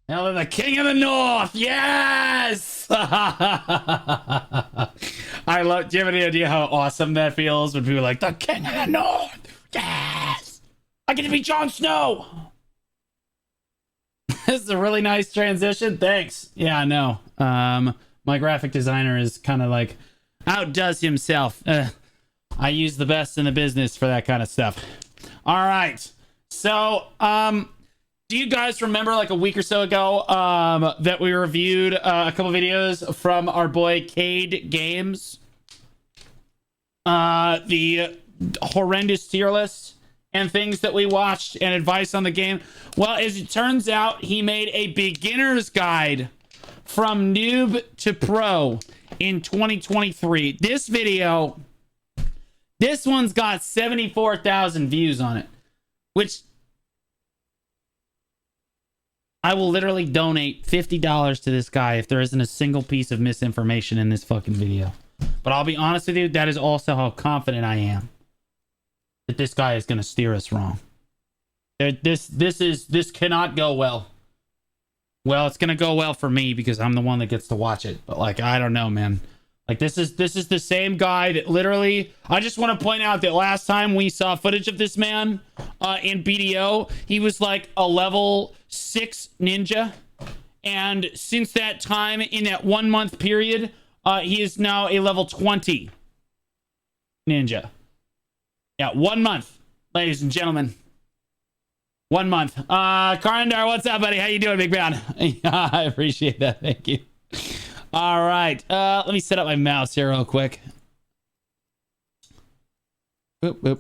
Hell to the king of the north. Yes. I love. Do you have any idea how awesome that feels when people are like the king of the north? Yes. I get to be Jon Snow. This is a really nice transition. Thanks. Yeah, I know. My graphic designer is kind of like outdoes himself. I use the best in the business for that kind of stuff. All right. So, do you guys remember like a week or so ago that we reviewed a couple videos from our boy Cade Games? The horrendous tier list and things that we watched and advice on the game. Well, as it turns out, he made a beginner's guide from noob to pro in 2023. This video, this one's got 74,000 views on it, which I will literally donate $50 to this guy if there isn't a single piece of misinformation in this fucking video. But I'll be honest with you, that is also how confident I am that this guy is going to steer us wrong. This cannot go well. Well, it's going to go well for me because I'm the one that gets to watch it. But like, I don't know, man. Like this is the same guy that literally, I just want to point out that last time we saw footage of this man in BDO, he was like a level 6 ninja. And since that time, in that 1 month period, he is now a level 20 ninja. Yeah, 1 month, ladies and gentlemen. 1 month. Karndar, what's up, buddy? How you doing, big man? Yeah, I appreciate that. Thank you. All right. Let me set up my mouse here real quick. Boop, boop.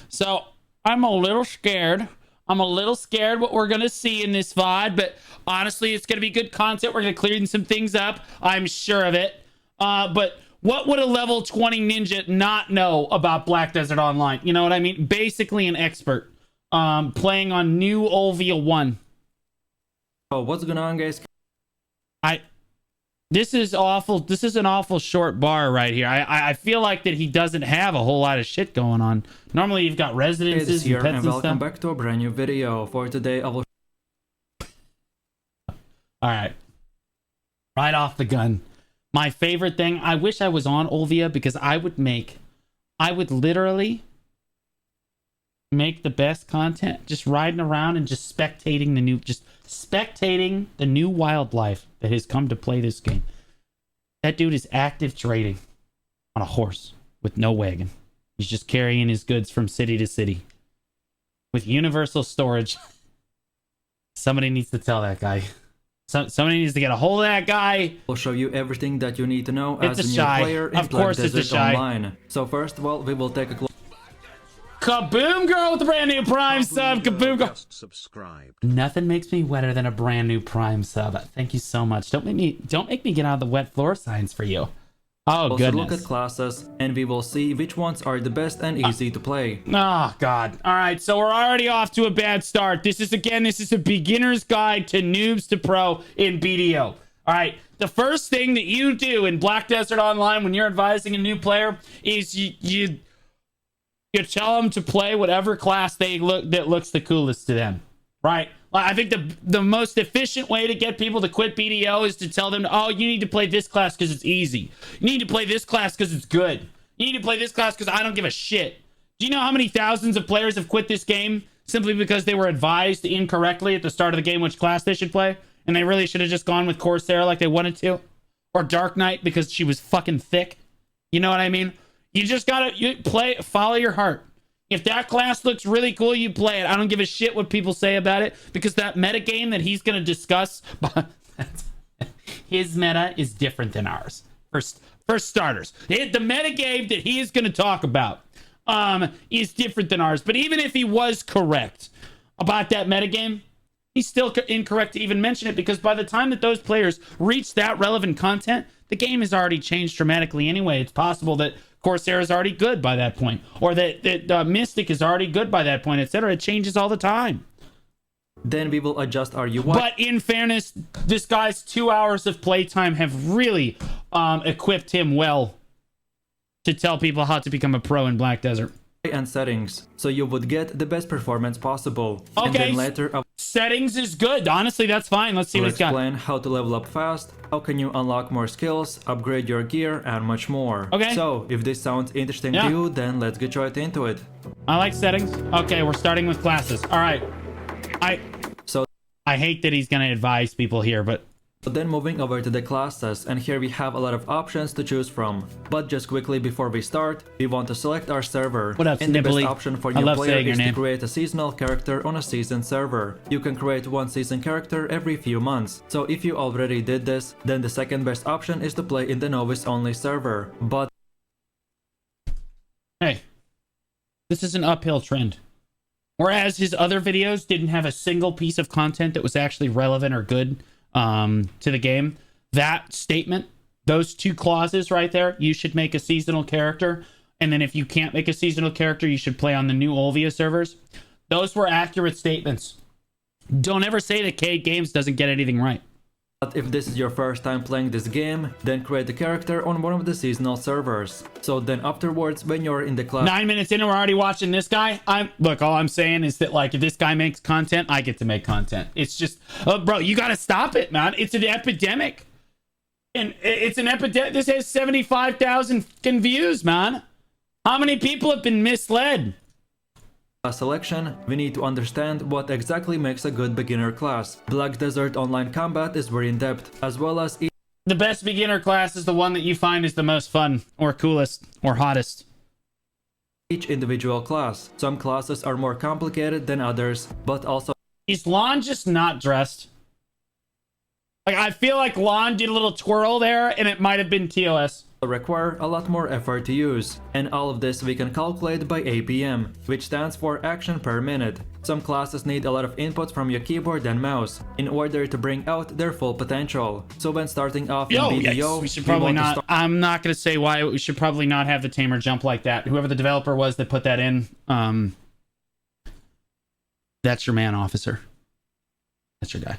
So, I'm a little scared. I'm a little scared what we're going to see in this VOD, but honestly, it's going to be good content. We're going to clear some things up. I'm sure of it. But what would a level 20 ninja not know about Black Desert Online? You know what I mean? Basically an expert. Playing on new Olvia 1. Oh, what's going on, guys? This is awful. This is an awful short bar right here. I feel like that he doesn't have a whole lot of shit going on. Normally you've got residences here, and pets and and welcome stuff. back to a brand new video. For today, I will... Alright. Right off the gun. My favorite thing, I wish I was on Olvia because I would literally make the best content just riding around and just spectating the new wildlife that has come to play this game. That dude is active trading on a horse with no wagon. He's just carrying his goods from city to city with universal storage. Somebody needs to tell that guy. Somebody needs to get a hold of that guy. I'll show you everything that you need to know It's as a a new shy. player in Of Black course it's a Desert shy. Online. So first of all, we will take a close... Kaboom girl with the brand new Prime sub. Kaboom girl. Subscribed. Nothing makes me wetter than a brand new Prime sub. Thank you so much. Don't make me get out of the wet floor signs for you. Oh look goodness. at classes, and we will see which ones are the best and easy to play. Oh god. All right, so we're already off to a bad start. This is a beginner's guide to noobs to pro in BDO. All right. The first thing that you do in Black Desert Online when you're advising a new player is you tell them to play whatever class that looks the coolest to them, right? I think the most efficient way to get people to quit BDO is to tell them, oh, you need to play this class because it's easy. You need to play this class because it's good. You need to play this class because I don't give a shit. Do you know how many thousands of players have quit this game simply because they were advised incorrectly at the start of the game which class they should play? And they really should have just gone with Corsair like they wanted to? Or Dark Knight because she was fucking thick? You know what I mean? You just gotta follow your heart. If that class looks really cool, you play it. I don't give a shit what people say about it because that meta game that he's going to discuss, his meta is different than ours. For starters, the meta game that he is going to talk about is different than ours. But even if he was correct about that meta game, he's still incorrect to even mention it because by the time that those players reach that relevant content, the game has already changed dramatically anyway. It's possible that Corsair is already good by that point, or that Mystic is already good by that point, etc. It changes all the time. Then we will adjust our UI. But in fairness, this guy's 2 hours of playtime have really equipped him well to tell people how to become a pro in Black Desert. and settings, so you would get the best performance possible. Okay. And then later Settings is good. Honestly, that's fine. Let's see what I'll it's got. explain how to level up fast, how can you unlock more skills, upgrade your gear, and much more. Okay. So, if this sounds interesting to you, then let's get right into it. I like settings. Okay, we're starting with classes. All right. I hate that he's gonna advise people here, but Then moving over to the classes, and here we have a lot of options to choose from. But just quickly before we start, we want to select our server. What up, and the best Snibbly? option for I new love player saying your is to name. create a seasonal character on a season server. You can create one season character every few months. So if you already did this, then the second best option is to play in the novice only server. But hey, this is an uphill trend. Whereas his other videos didn't have a single piece of content that was actually relevant or good to the game. That statement, those two clauses right there, you should make a seasonal character. And then if you can't make a seasonal character, you should play on the new Olvia servers. Those were accurate statements. Don't ever say that Cade Games doesn't get anything right. if this is your first time playing this game, then create a character on one of the seasonal servers. So then afterwards, when you're in the class 9 minutes in and we're already watching this guy. Look, all I'm saying is that, like, if this guy makes content, I get to make content. It's just, bro, you gotta stop it, man. It's an epidemic. And it's an epidemic. This has 75,000 fucking views, man. How many people have been misled? selection, we need to understand what exactly makes a good beginner class. Black Desert Online Combat is very in-depth, as well as The best beginner class is the one that you find is the most fun, or coolest, or hottest. each individual class. Some classes are more complicated than others, but also Is Lon just not dressed? Like, I feel like Lon did a little twirl there, and it might have been TOS. require a lot more effort to use. And all of this we can calculate by APM, which stands for action per minute. Some classes need a lot of input from your keyboard and mouse in order to bring out their full potential. So when starting off in BDO, we should probably not. I'm not going to say why. We should probably not have the tamer jump like that. Whoever the developer was that put that in, that's your man, officer. That's your guy.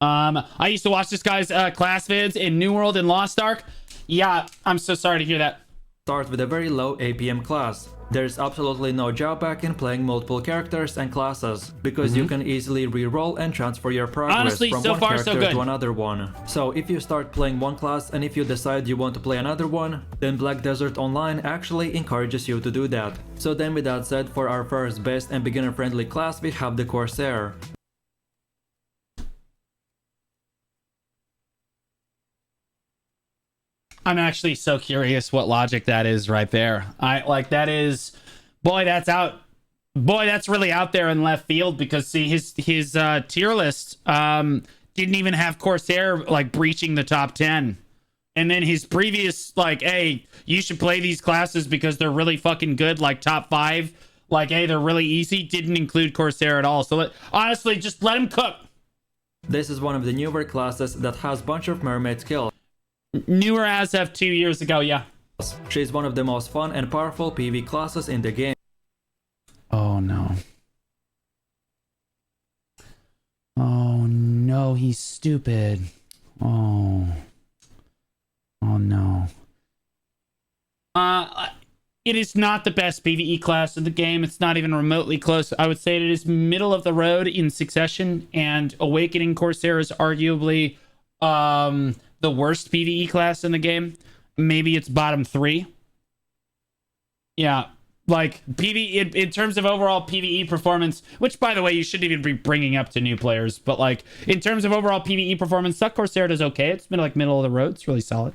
I used to watch this guy's class vids in New World and Lost Ark. Yeah, I'm so sorry to hear that. Start with a very low APM class. There's absolutely no drawback in playing multiple characters and classes, because you can easily re-roll and transfer your progress Honestly, from so one far, so character good. to another one. So if you start playing one class and if you decide you want to play another one, then Black Desert Online actually encourages you to do that. So then with that said, for our first best and beginner friendly class, we have the Corsair. I'm actually so curious what logic that is right there. That is, boy, that's really out there in left field, because see, his tier list didn't even have Corsair like breaching the top 10. And then his previous, like, hey, you should play these classes because they're really fucking good, like top 5, like, hey, they're really easy, didn't include Corsair at all. So honestly, just let him cook. This is one of the newer classes that has bunch of mermaid skills. Newer as of 2 years ago, yeah. She's one of the most fun and powerful PvE classes in the game. Oh no. Oh no, he's stupid. Oh. Oh no. It is not the best PvE class in the game. It's not even remotely close. I would say it is middle of the road in Succession, and Awakening Corsair is arguably the worst PvE class in the game. Maybe it's bottom 3. Yeah, like PvE in terms of overall PvE performance, which by the way you shouldn't even be bringing up to new players, but like in terms of overall PvE performance, Suck Corsair does okay. It's been like middle of the road. It's really solid.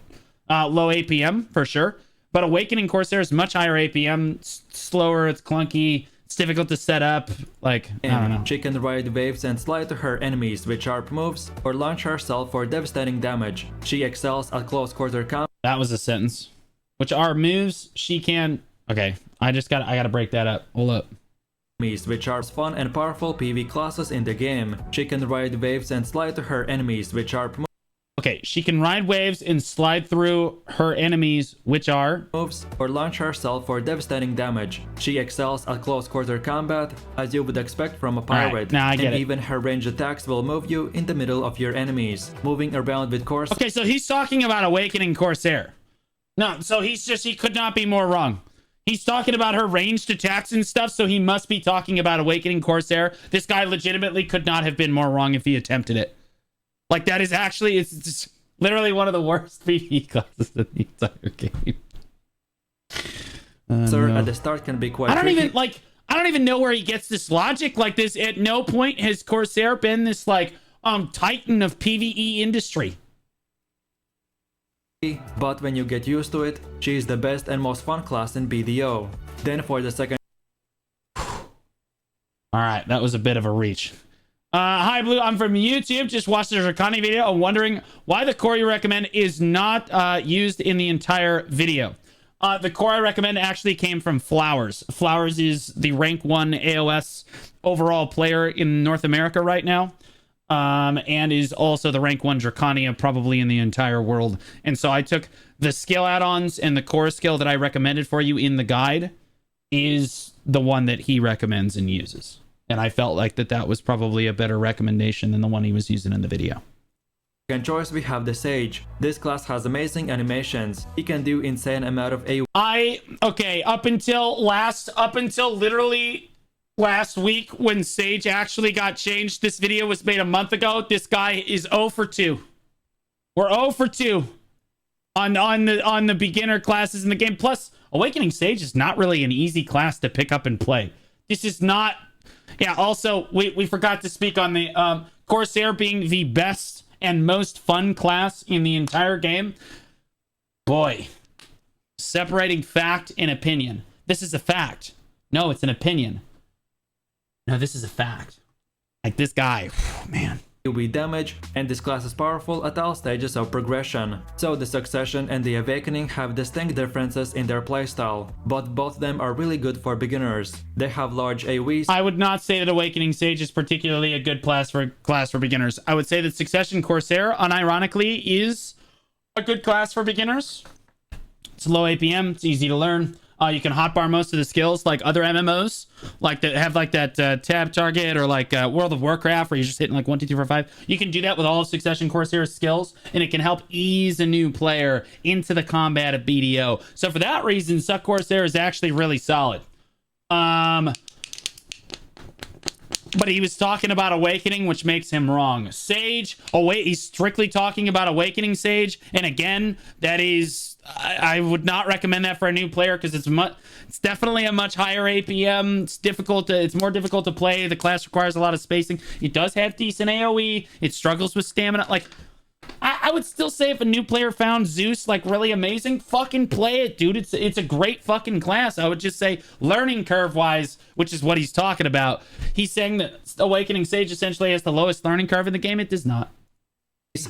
Low APM for sure, but Awakening Corsair is much higher APM. Slower. It's clunky. It's difficult to set up. Like, I don't know. She can ride waves and slide to her enemies with sharp moves, or launch herself for devastating damage. She excels at close quarter combat. That was a sentence. Which are moves she can. Okay, I gotta break that up. Hold up. Which are fun and powerful PvE classes in the game. She can ride waves and slide to her enemies with sharp Okay, she can ride waves and slide through her enemies, which are moves, or launch herself for devastating damage. She excels at close quarter combat, as you would expect from a pirate. Right, now I get and it. even her ranged attacks will move you in the middle of your enemies. Moving around with Corsair. Okay, so he's talking about Awakening Corsair. No, so he could not be more wrong. He's talking about her ranged attacks and stuff, so he must be talking about Awakening Corsair. This guy legitimately could not have been more wrong if he attempted it. Like, that is actually, it's just literally one of the worst PvE classes in the entire game. Sir, No. at the start can be quite I don't tricky. even, like, I don't even know where he gets this logic. Like, this, at no point has Corsair been this, like, titan of PvE industry. But when you get used to it, she is the best and most fun class in BDO. Then for the second... Alright, that was a bit of a reach. Hi, Blue. I'm from YouTube. Just watched the Draconi video. I'm wondering why the core you recommend is not used in the entire video. The core I recommend actually came from Flowers. Flowers is the rank 1 AOS overall player in North America right now. And is also the rank 1 Draconia probably in the entire world. And so I took the skill add-ons, and the core skill that I recommended for you in the guide is the one that he recommends and uses. And I felt like that was probably a better recommendation than the one he was using in the video. Second choice, we have the Sage. This class has amazing animations. He can do insane amount of AoE. Okay, up until literally last week when Sage actually got changed, this video was made a month ago. This guy is 0 for 2. We're 0 for 2 on the beginner classes in the game. Plus, Awakening Sage is not really an easy class to pick up and play. This is not. Yeah, also, we forgot to speak on the Corsair being the best and most fun class in the entire game. Boy, separating fact and opinion. This is a fact. No, it's an opinion. No, this is a fact. Like, this guy, man. AoE damage, and this class is powerful at all stages of progression. So the Succession and the Awakening have distinct differences in their playstyle, but both of them are really good for beginners. They have large AoEs. I would not say that Awakening Sage is particularly a good class for beginners. I would say that Succession Corsair, unironically, is a good class for beginners. It's low APM, it's easy to learn. You can hotbar most of the skills like other MMOs, like that have like that tab target, or like World of Warcraft, where you're just hitting like 1, 2, 3, 4, 5. You can do that with all of Succession Corsair's skills, and it can help ease a new player into the combat of BDO. So for that reason, Suck Corsair is actually really solid. But he was talking about Awakening, which makes him wrong. Sage, he's strictly talking about Awakening Sage, and again, that is, I would not recommend that for a new player because it's definitely a much higher APM. It's more difficult to play. The class requires a lot of spacing. It does have decent AoE. It struggles with stamina. Like, I would still say if a new player found Zeus like really amazing, fucking play it, dude. It's a great fucking class. I would just say learning curve wise, which is what he's talking about. He's saying that Awakening Sage essentially has the lowest learning curve in the game. It does not.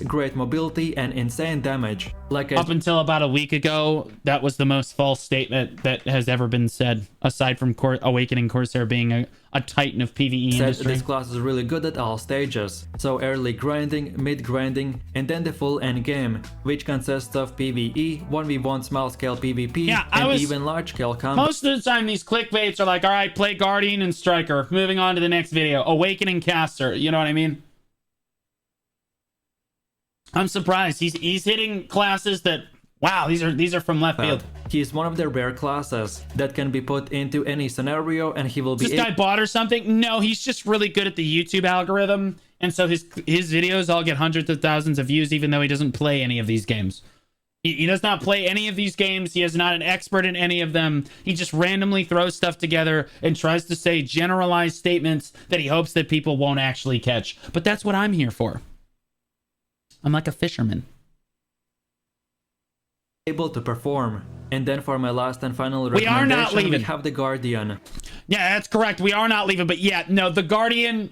Great mobility and insane damage. Up until about a week ago, that was the most false statement that has ever been said, aside from Awakening Corsair being a titan of PvE industry. This class is really good at all stages. So early grinding, mid grinding, and then the full end game, which consists of PvE, 1v1 small scale PvP, and even large scale combat. Most of the time these clickbaits are like, alright, play Guardian and Striker. Moving on to the next video. Awakening Caster. You know what I mean? I'm surprised. He's hitting classes that, wow, these are from left field. He's one of the rare classes that can be put into any scenario, and he will be. This guy bot or something? No, he's just really good at the YouTube algorithm, and so his videos all get hundreds of thousands of views, even though he doesn't play any of these games. He does not play any of these games. He is not an expert in any of them. He just randomly throws stuff together and tries to say generalized statements that he hopes that people won't actually catch. But that's what I'm here for. I'm like a fisherman. Able to perform. And then for my last and final recommendation, we are not leaving. We have the Guardian. Yeah, that's correct. We are not leaving. But yeah, no, the Guardian.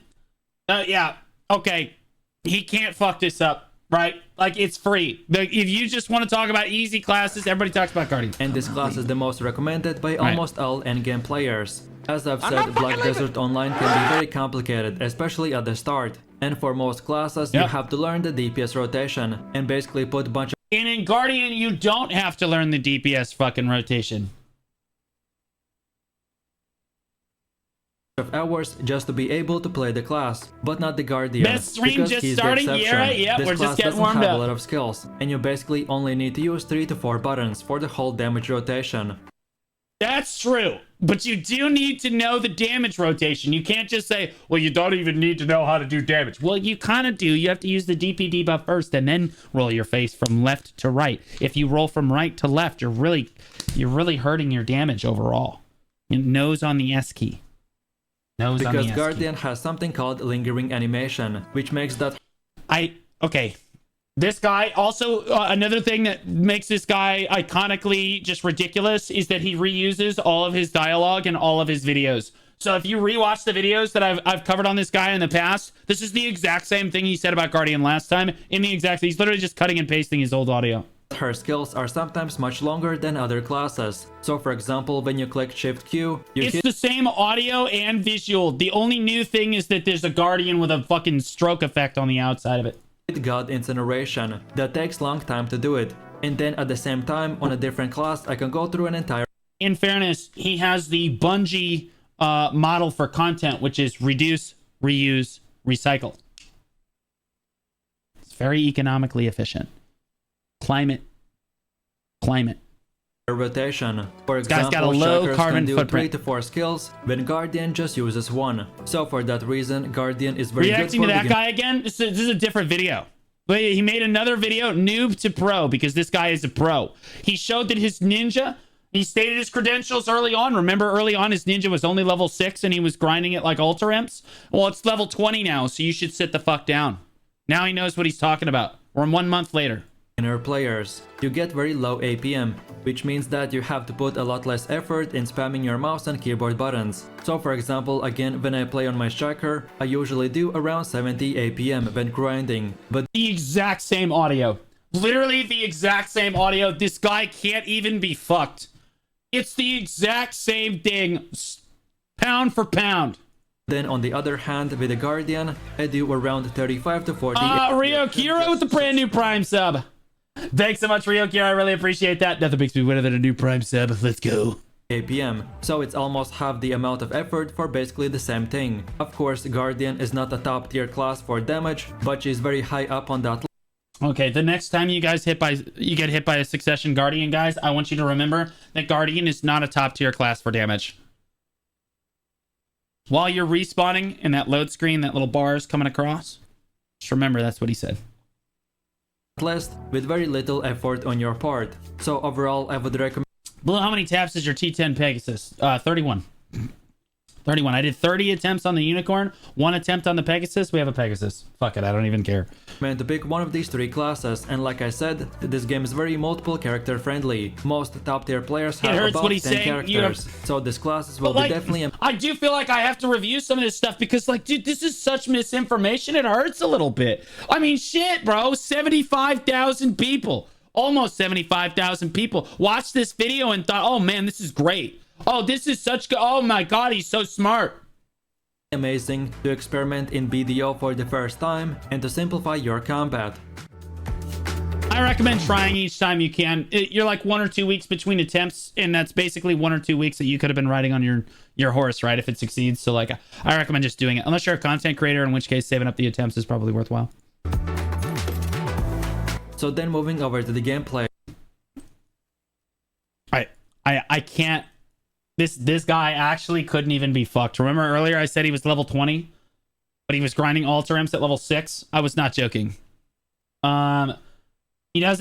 Yeah, okay. He can't fuck this up, right? Like, it's free. If you just want to talk about easy classes, everybody talks about Guardian. And this class is the most recommended by almost all endgame players. As I've said, Black Desert Online can be very complicated, especially at the start. And for most classes, you have to learn the DPS rotation and basically put a bunch of... And in Guardian, you don't have to learn the DPS fucking rotation. ...of hours just to be able to play the class, but not the Guardian. Best stream just starting? Yeah, we're just getting warmed up. This class doesn't have a lot of skills, and you basically only need to use 3 to 4 buttons for the whole damage rotation. That's true. But you do need to know the damage rotation. You can't just say, well, you don't even need to know how to do damage. Well, you kind of do. You have to use the DP debuff first and then roll your face from left to right. If you roll from right to left, you're really hurting your damage overall. Nose on the S key. Nose on the S key. Because Guardian has something called lingering animation, which makes that... Okay. This guy also, another thing that makes this guy iconically just ridiculous is that he reuses all of his dialogue in all of his videos. So if you rewatch the videos that I've covered on this guy in the past, this is the exact same thing he said about Guardian last time. He's literally just cutting and pasting his old audio. Her skills are sometimes much longer than other classes. So for example, when you click Shift Q, it's the same audio and visual. The only new thing is that there's a Guardian with a fucking stroke effect on the outside of it. God Incineration. That takes long time to do it. And then at the same time, on a different class, I can go through an entire... In fairness, he has the Bungie model for content, which is reduce, reuse, recycle. It's very economically efficient. Climate. rotation. For This guy's got a example, low Shakers carbon can do footprint. 3 to 4 skills, when Guardian just uses 1. So for that reason, Guardian is very Reacting good to for that guy again? This is a different video. But he made another video, noob to pro, because this guy is a pro. He showed that his ninja, he stated his credentials early on. Remember, early on, his ninja was only level 6 and he was grinding it like Ultra Imps? Well, it's level 20 now, so you should sit the fuck down. Now he knows what he's talking about. We're 1 month later. beginner players. You get very low APM, which means that you have to put a lot less effort in spamming your mouse and keyboard buttons. So for example, again, when I play on my striker, I usually do around 70 APM when grinding, but The exact same audio. Literally the exact same audio. This guy can't even be fucked. It's the exact same thing, pound for pound. then on the other hand, with the Guardian, I do around 35 to 40 Rio Kira with the brand new Prime sub. Thanks so much, Rio Kira. I really appreciate that. Nothing makes me better than a new Prime sub. Let's go. APM, so it's almost half the amount of effort for basically the same thing. Of course, Guardian is not a top tier class for damage, but she's very high up on that. Okay, the next time you guys get hit by a succession Guardian, guys, I want you to remember that Guardian is not a top tier class for damage. While you're respawning in that load screen, that little bar is coming across, just remember that's what he said. List with very little effort on your part. So overall, I would recommend. Blue, how many taps is your T10 Pegasus? 31. 31. I did 30 attempts on the Unicorn, 1 attempt on the Pegasus. We have a Pegasus. Fuck it, I don't even care. To pick one of these 3 classes, and like I said, this game is very multiple character friendly. Most top tier players have hurts about what 10 he's saying. characters, so this classes will But, be definitely. I do feel like I have to review some of this stuff because, like, dude, this is such misinformation. It hurts a little bit. I mean, shit, bro. 75,000 people, almost 75,000 people watched this video and thought, oh man, this is great. Oh, this is such good. Oh my god, he's so smart. Amazing to experiment in BDO for the first time and to simplify your combat. I recommend trying each time you can. You're like 1 or 2 weeks between attempts, and that's basically 1 or 2 weeks that you could have been riding on your horse, right? If it succeeds. So like, I recommend just doing it. Unless you're a content creator, in which case saving up the attempts is probably worthwhile. So then moving over to the gameplay. I can't. This guy actually couldn't even be fucked. Remember earlier I said he was level 20, but he was grinding Alter Imps at level 6? I was not joking. He does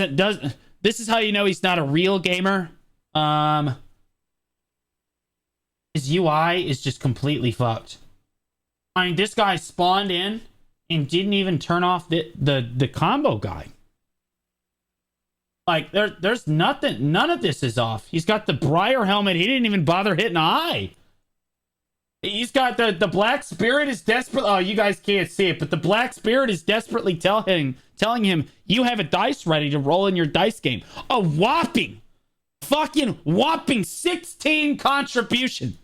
this is how you know he's not a real gamer. His UI is just completely fucked. I mean, this guy spawned in and didn't even turn off the combo guy. Like, there's nothing. None of this is off. He's got the Briar helmet. He didn't even bother hitting eye. He's got the Black Spirit is desperate. Oh, you guys can't see it, but the Black Spirit is desperately telling him, you have a dice ready to roll in your dice game. A fucking whopping 16 contribution.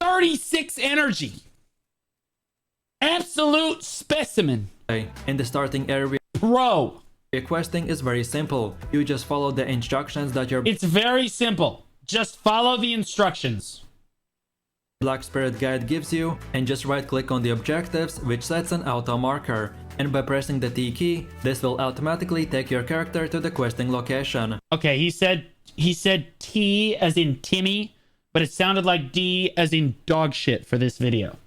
36 energy. Absolute specimen. In the starting area, Pro. questing is very simple. You just follow the instructions that your It's very simple. Just follow the instructions. Black Spirit guide gives you, and just right click on the objectives, which sets an auto marker. And by pressing the T key, this will automatically take your character to the questing location. Okay, he said he said T as in Timmy, but it sounded like D as in dog shit for this video.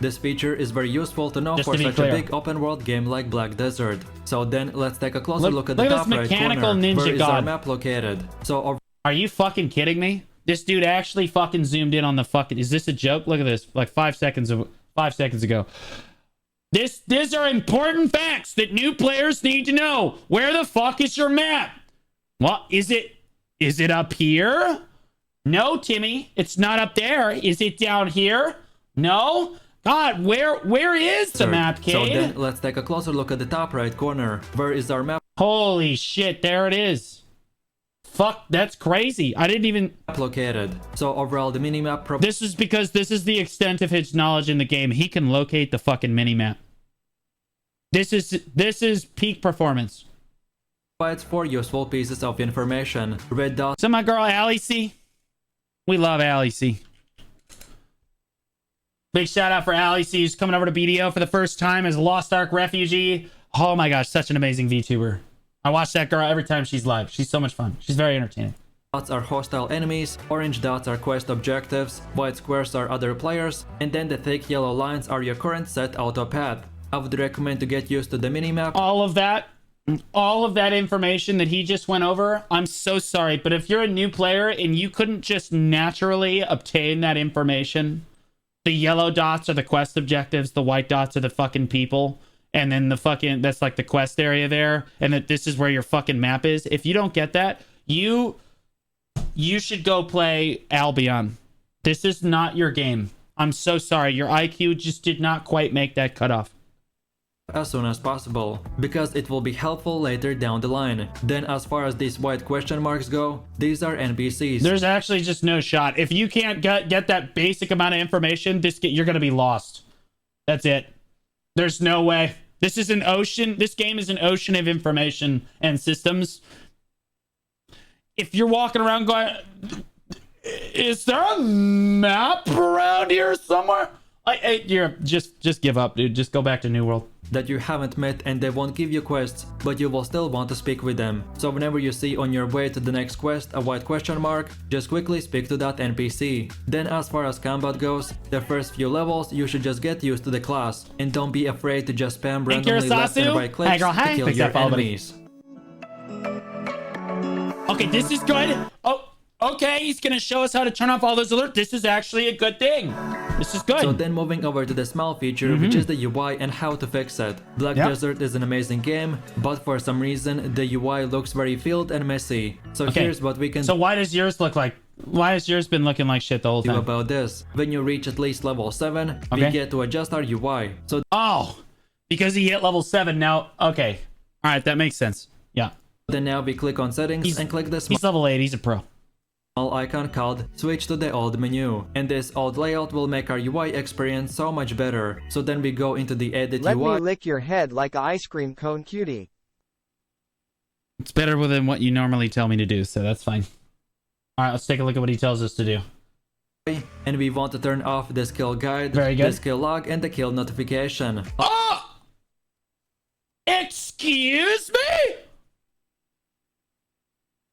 This feature is very useful to know Just for to be such clear. a big open world game like Black Desert. So then let's take a closer look at the look at top this right mechanical corner. ninja Where is our god. map located? So Are you fucking kidding me? This dude actually fucking zoomed in on the fucking... Is this a joke? Look at this. Like 5 seconds ago. These are important facts that new players need to know. Where the fuck is your map? What is it? Is it up here? No, Timmy, it's not up there. Is it down here? No. God, where is the map, kid? So then let's take a closer look at the top right corner. Where is our map Holy shit, there it is. Fuck, that's crazy. I didn't even... located? So overall, the minimap This is because this is the extent of his knowledge in the game. He can locate the fucking minimap. This is peak performance. provides 4 useful pieces of information. Red dot. So my girl Allie C. We love Allie C. Big shout out for Allie C, who's coming over to BDO for the first time as a Lost Ark refugee. Oh my gosh, such an amazing VTuber. I watch that girl every time she's live. She's so much fun. She's very entertaining. Dots are hostile enemies, orange dots are quest objectives, white squares are other players, and then the thick yellow lines are your current set auto path. I would recommend to get used to the minimap. All of that information that he just went over, I'm so sorry, but if you're a new player and you couldn't just naturally obtain that information, the yellow dots are the quest objectives, the white dots are the fucking people, and then the fucking, that's like the quest area there, and that this is where your fucking map is. If you don't get that, you should go play Albion. This is not your game. I'm so sorry. Your IQ just did not quite make that cutoff. As soon as possible, because it will be helpful later down the line. Then as far as these white question marks go, these are NPCs. There's actually just no shot. If you can't get that basic amount of information, you're gonna be lost. That's it. There's no way. This is an ocean. This game is an ocean of information and systems. If you're walking around going, is there a map around here somewhere? Just give up, dude. Just go back to New World. That you haven't met and they won't give you quests, but you will still want to speak with them. So whenever you see on your way to the next quest a white question mark, just quickly speak to that NPC. Then as far as combat goes, the first few levels you should just get used to the class, and don't be afraid to just spam randomly left and right clicks to kill your enemies. Okay, this is good. Oh, okay, he's gonna show us how to turn off all those alerts. This is actually a good thing. This is good. So then moving over to the smell feature, which is the UI and how to fix it. Black Desert is an amazing game, but for some reason the UI looks very filled and messy. So here's what we can So why does yours look like... Why has yours been looking like shit the whole do time? about this. When you reach at least level 7, we get to adjust our UI. So because he hit level 7 now. Okay. Alright, that makes sense. Yeah. then now we click on settings and click the He's level 8, he's a pro. small icon called switch to the old menu, and this old layout will make our UI experience so much better. So then we go into the edit Let UI. me lick your head like a ice cream cone cutie. It's better than what you normally tell me to do, so that's fine. Alright, let's take a look at what he tells us to do. And we want to turn off the skill guide, Very good. the skill log, and the kill notification. Oh! Excuse me?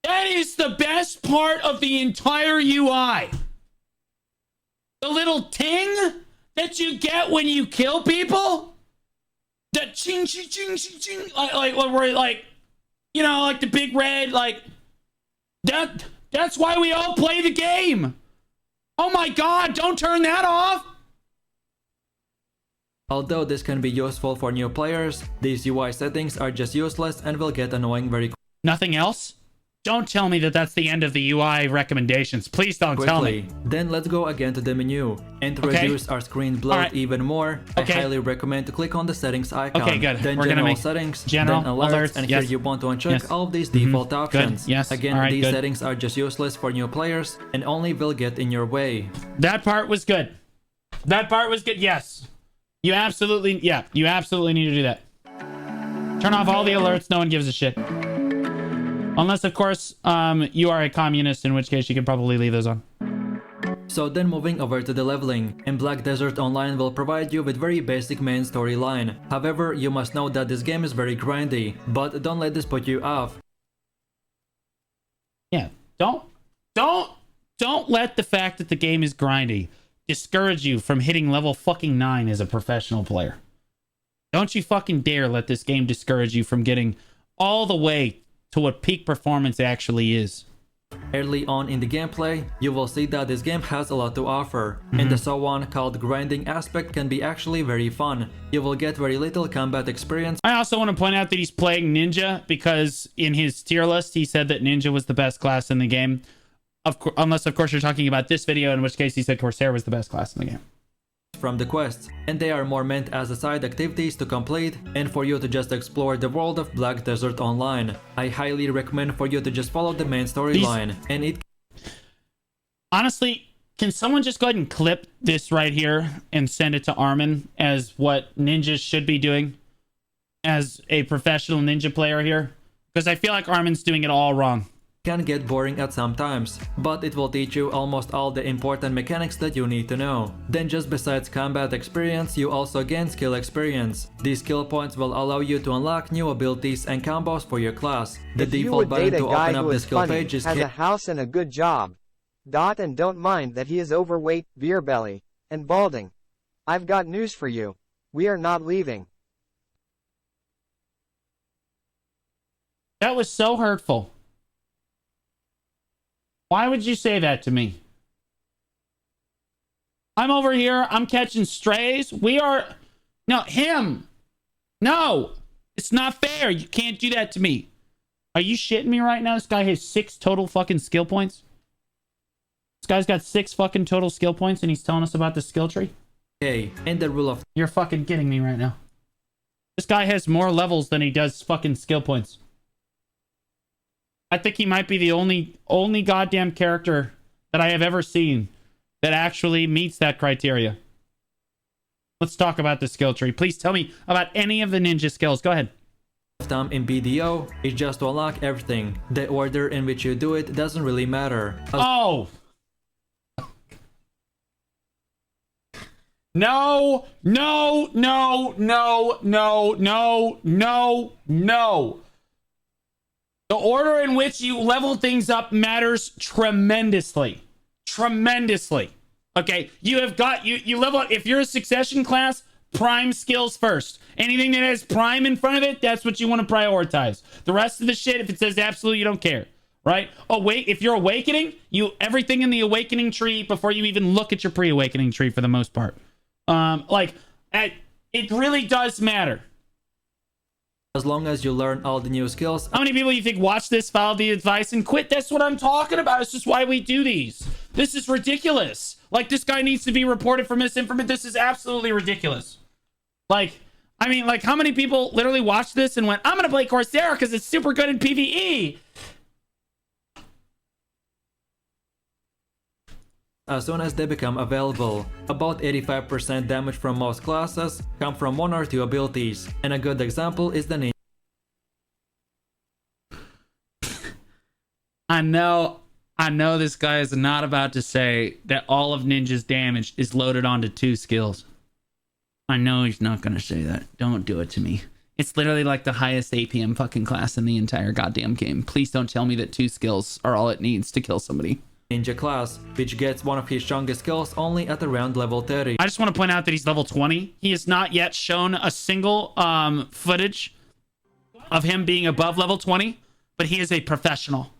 That is the best part of the entire UI. The little ting that you get when you kill people. The ching ching ching ching ching, like when we're like, you know, like the big red, like that. That's why we all play the game. Oh my God! Don't turn that off. Although this can be useful for new players, these UI settings are just useless and will get annoying very Nothing else? Don't tell me that that's the end of the UI recommendations. Please don't tell me. Then let's go again to the menu. And to reduce our screen bloat even more, I highly recommend to click on the settings icon. Okay, good. Then We're general gonna make settings, general then alerts, alerts, and yes. here you want to uncheck Yes. all of these default options. Good. Yes. Again, All right, these good. settings are just useless for new players and only will get in your way. That part was good. That part was good. Yes. You absolutely need to do that. Turn off all the alerts. No one gives a shit. Unless, of course, you are a communist, in which case you can probably leave those on. So then moving over to the leveling, and Black Desert Online will provide you with very basic main storyline. However, you must know that this game is very grindy, but don't let this put you off. Yeah. Don't let the fact that the game is grindy discourage you from hitting level fucking 9 as a professional player. Don't you fucking dare let this game discourage you from getting all the way to what peak performance actually is. Early on in the gameplay, you will see that this game has a lot to offer, and the so-on called grinding aspect can be actually very fun. You will get very little combat experience. I also want to point out that he's playing Ninja because in his tier list, he said that Ninja was the best class in the game. Unless, of course, you're talking about this video, in which case he said Corsair was the best class in the game. From the quests, and they are more meant as side activities to complete and for you to just explore the world of Black Desert Online. I highly recommend for you to just follow the main storyline, and it... Honestly, can someone just go ahead and clip this right here and send it to Armin as what ninjas should be doing as a professional ninja player here? Because I feel like Armin's doing it all wrong. Can get boring at some times, but it will teach you almost all the important mechanics that you need to know. Then just besides combat experience, you also gain skill experience. These skill points will allow you to unlock new abilities and combos for your class. The If you default would button date a to guy open up who the is skill funny, page is has a house and a good job, and don't mind that he is overweight, beer belly, and balding, I've got news for you. We are not leaving. That was so hurtful. Why would you say that to me? I'm over here. I'm catching strays. We are... No, him. No. It's not fair. You can't do that to me. Are you shitting me right now? This guy has 6 total fucking skill points. This guy's got 6 fucking total skill points and he's telling us about the skill tree? okay, and the rule of You're fucking kidding me right now. This guy has more levels than he does fucking skill points. I think he might be the only goddamn character that I have ever seen that actually meets that criteria. Let's talk about the skill tree. Please tell me about any of the ninja skills. Go ahead. thumb in BDO is just to unlock everything. The order in which you do it doesn't really matter. Oh! No, no, no, no, no, no, no, no. The order in which you level things up matters tremendously. Tremendously. Okay, you have got, you level up, if you're a succession class, prime skills first. Anything that has prime in front of it, that's what you want to prioritize. The rest of the shit, if it says absolute, you don't care. Right? Oh, wait, if you're awakening, everything in the awakening tree before you even look at your pre-awakening tree for the most part. It really does matter. As long as you learn all the new skills. How many people you think watch this, follow the advice, and quit? That's what I'm talking about. It's just why we do these. This is ridiculous. Like, this guy needs to be reported for misinformation. This is absolutely ridiculous. Like, I mean, like, how many people literally watched this and went, I'm going to play Corsair because it's super good in PvE? As soon as they become available. About 85% damage from most classes come from 1 or 2 abilities, and a good example is the ninja. I know this guy is not about to say that all of Ninja's damage is loaded onto 2 skills. I know he's not going to say that. Don't do it to me. It's literally like the highest APM fucking class in the entire goddamn game. Please don't tell me that 2 skills are all it needs to kill somebody. Ninja class, which gets one of his strongest skills only at around level 30. I just want to point out that he's level 20. He has not yet shown a single footage of him being above level 20, but he is a professional.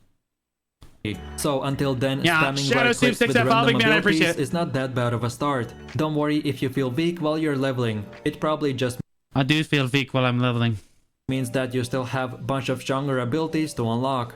So until then, yeah, spamming right clicks with random abilities is not that bad of a start. Don't worry if you feel weak while you're leveling. It probably just I do feel weak while I'm leveling. Means that you still have a bunch of stronger abilities to unlock.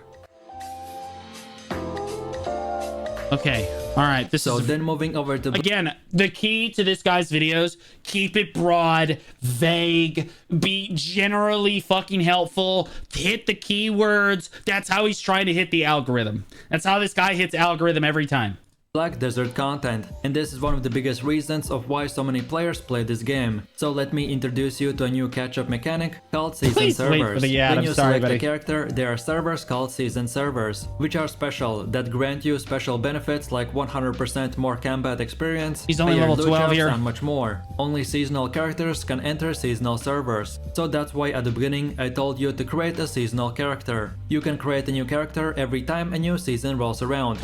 Okay, all right. So then moving over to... Again, the key to this guy's videos, keep it broad, vague, be generally fucking helpful, hit the keywords. That's how he's trying to hit the algorithm. That's how this guy hits algorithm every time. Black Desert content, and this is one of the biggest reasons of why so many players play this game. So let me introduce you to a new catch-up mechanic called season Please wait servers. for the ad, When I'm you sorry, select buddy. a character, there are servers called season servers, which are special, that grant you special benefits like 100% more combat experience, He's only higher level loot 12 drops, here. and much more. Only seasonal characters can enter seasonal servers. So that's why at the beginning I told you to create a seasonal character. You can create a new character every time a new season rolls around.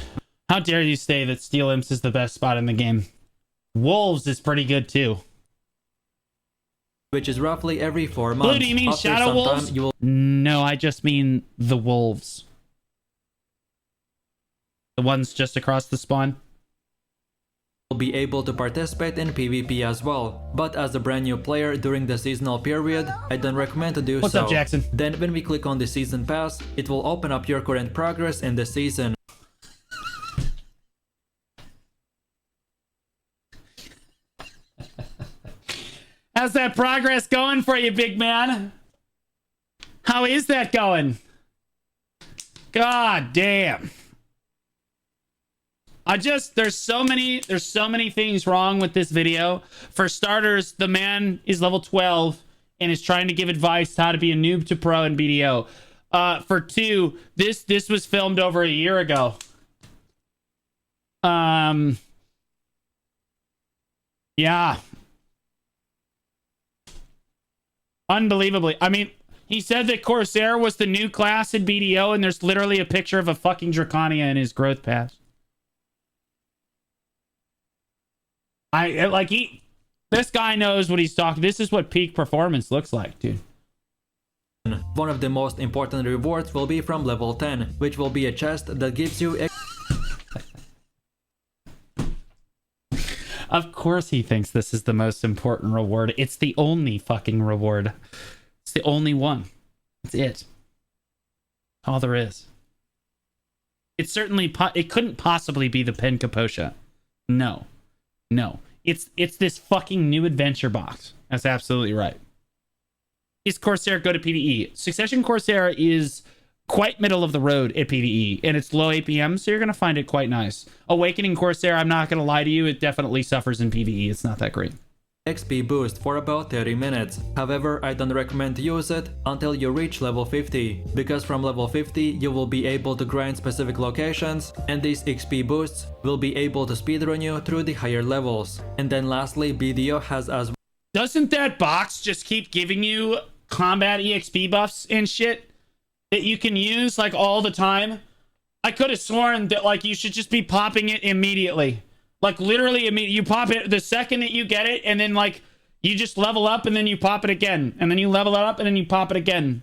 How dare you say that Steel Imps is the best spot in the game? Wolves is pretty good too. Which is roughly every 4 months. Blue, do you mean After Shadow some Wolves? time, you will No, I just mean the wolves. The ones just across the spawn. be able to participate in PvP as well. But as a brand new player during the seasonal period, I don't recommend to do What's so. up, Jackson? Then when we click on the season pass, it will open up your current progress in the season. How's that progress going for you, big man? How is that going? God damn. There's so many things wrong with this video. For starters, the man is level 12 and is trying to give advice how to be a noob to pro in BDO. For two, this was filmed over a year ago. Yeah. Unbelievably. I mean, he said that Corsair was the new class in BDO, and there's literally a picture of a fucking Draconia in his growth pass. This guy knows what he's talking. This is what peak performance looks like, dude. One of the most important rewards will be from level 10, which will be a chest that gives you Of course he thinks this is the most important reward. It's the only fucking reward. It's the only one. It's it. All there is. It couldn't possibly be the Pen Capotia. No. It's this fucking new adventure box. That's absolutely right. Is Corsair go to PvE? Succession Corsair is quite middle of the road at PvE, and it's low APM, so you're going to find it quite nice. Awakening Corsair, I'm not going to lie to you, it definitely suffers in PvE. It's not that great. XP boost for about 30 minutes. However, I don't recommend to use it until you reach level 50, because from level 50 you will be able to grind specific locations, and these XP boosts will be able to speedrun you through the higher levels. And then lastly, BDO has as Doesn't that box just keep giving you combat EXP buffs and shit that you can use like all the time? I could have sworn that like you should just be popping it immediately. Like literally immediately. You pop it the second that you get it, and then like you just level up and then you pop it again. And then you level it up and then you pop it again.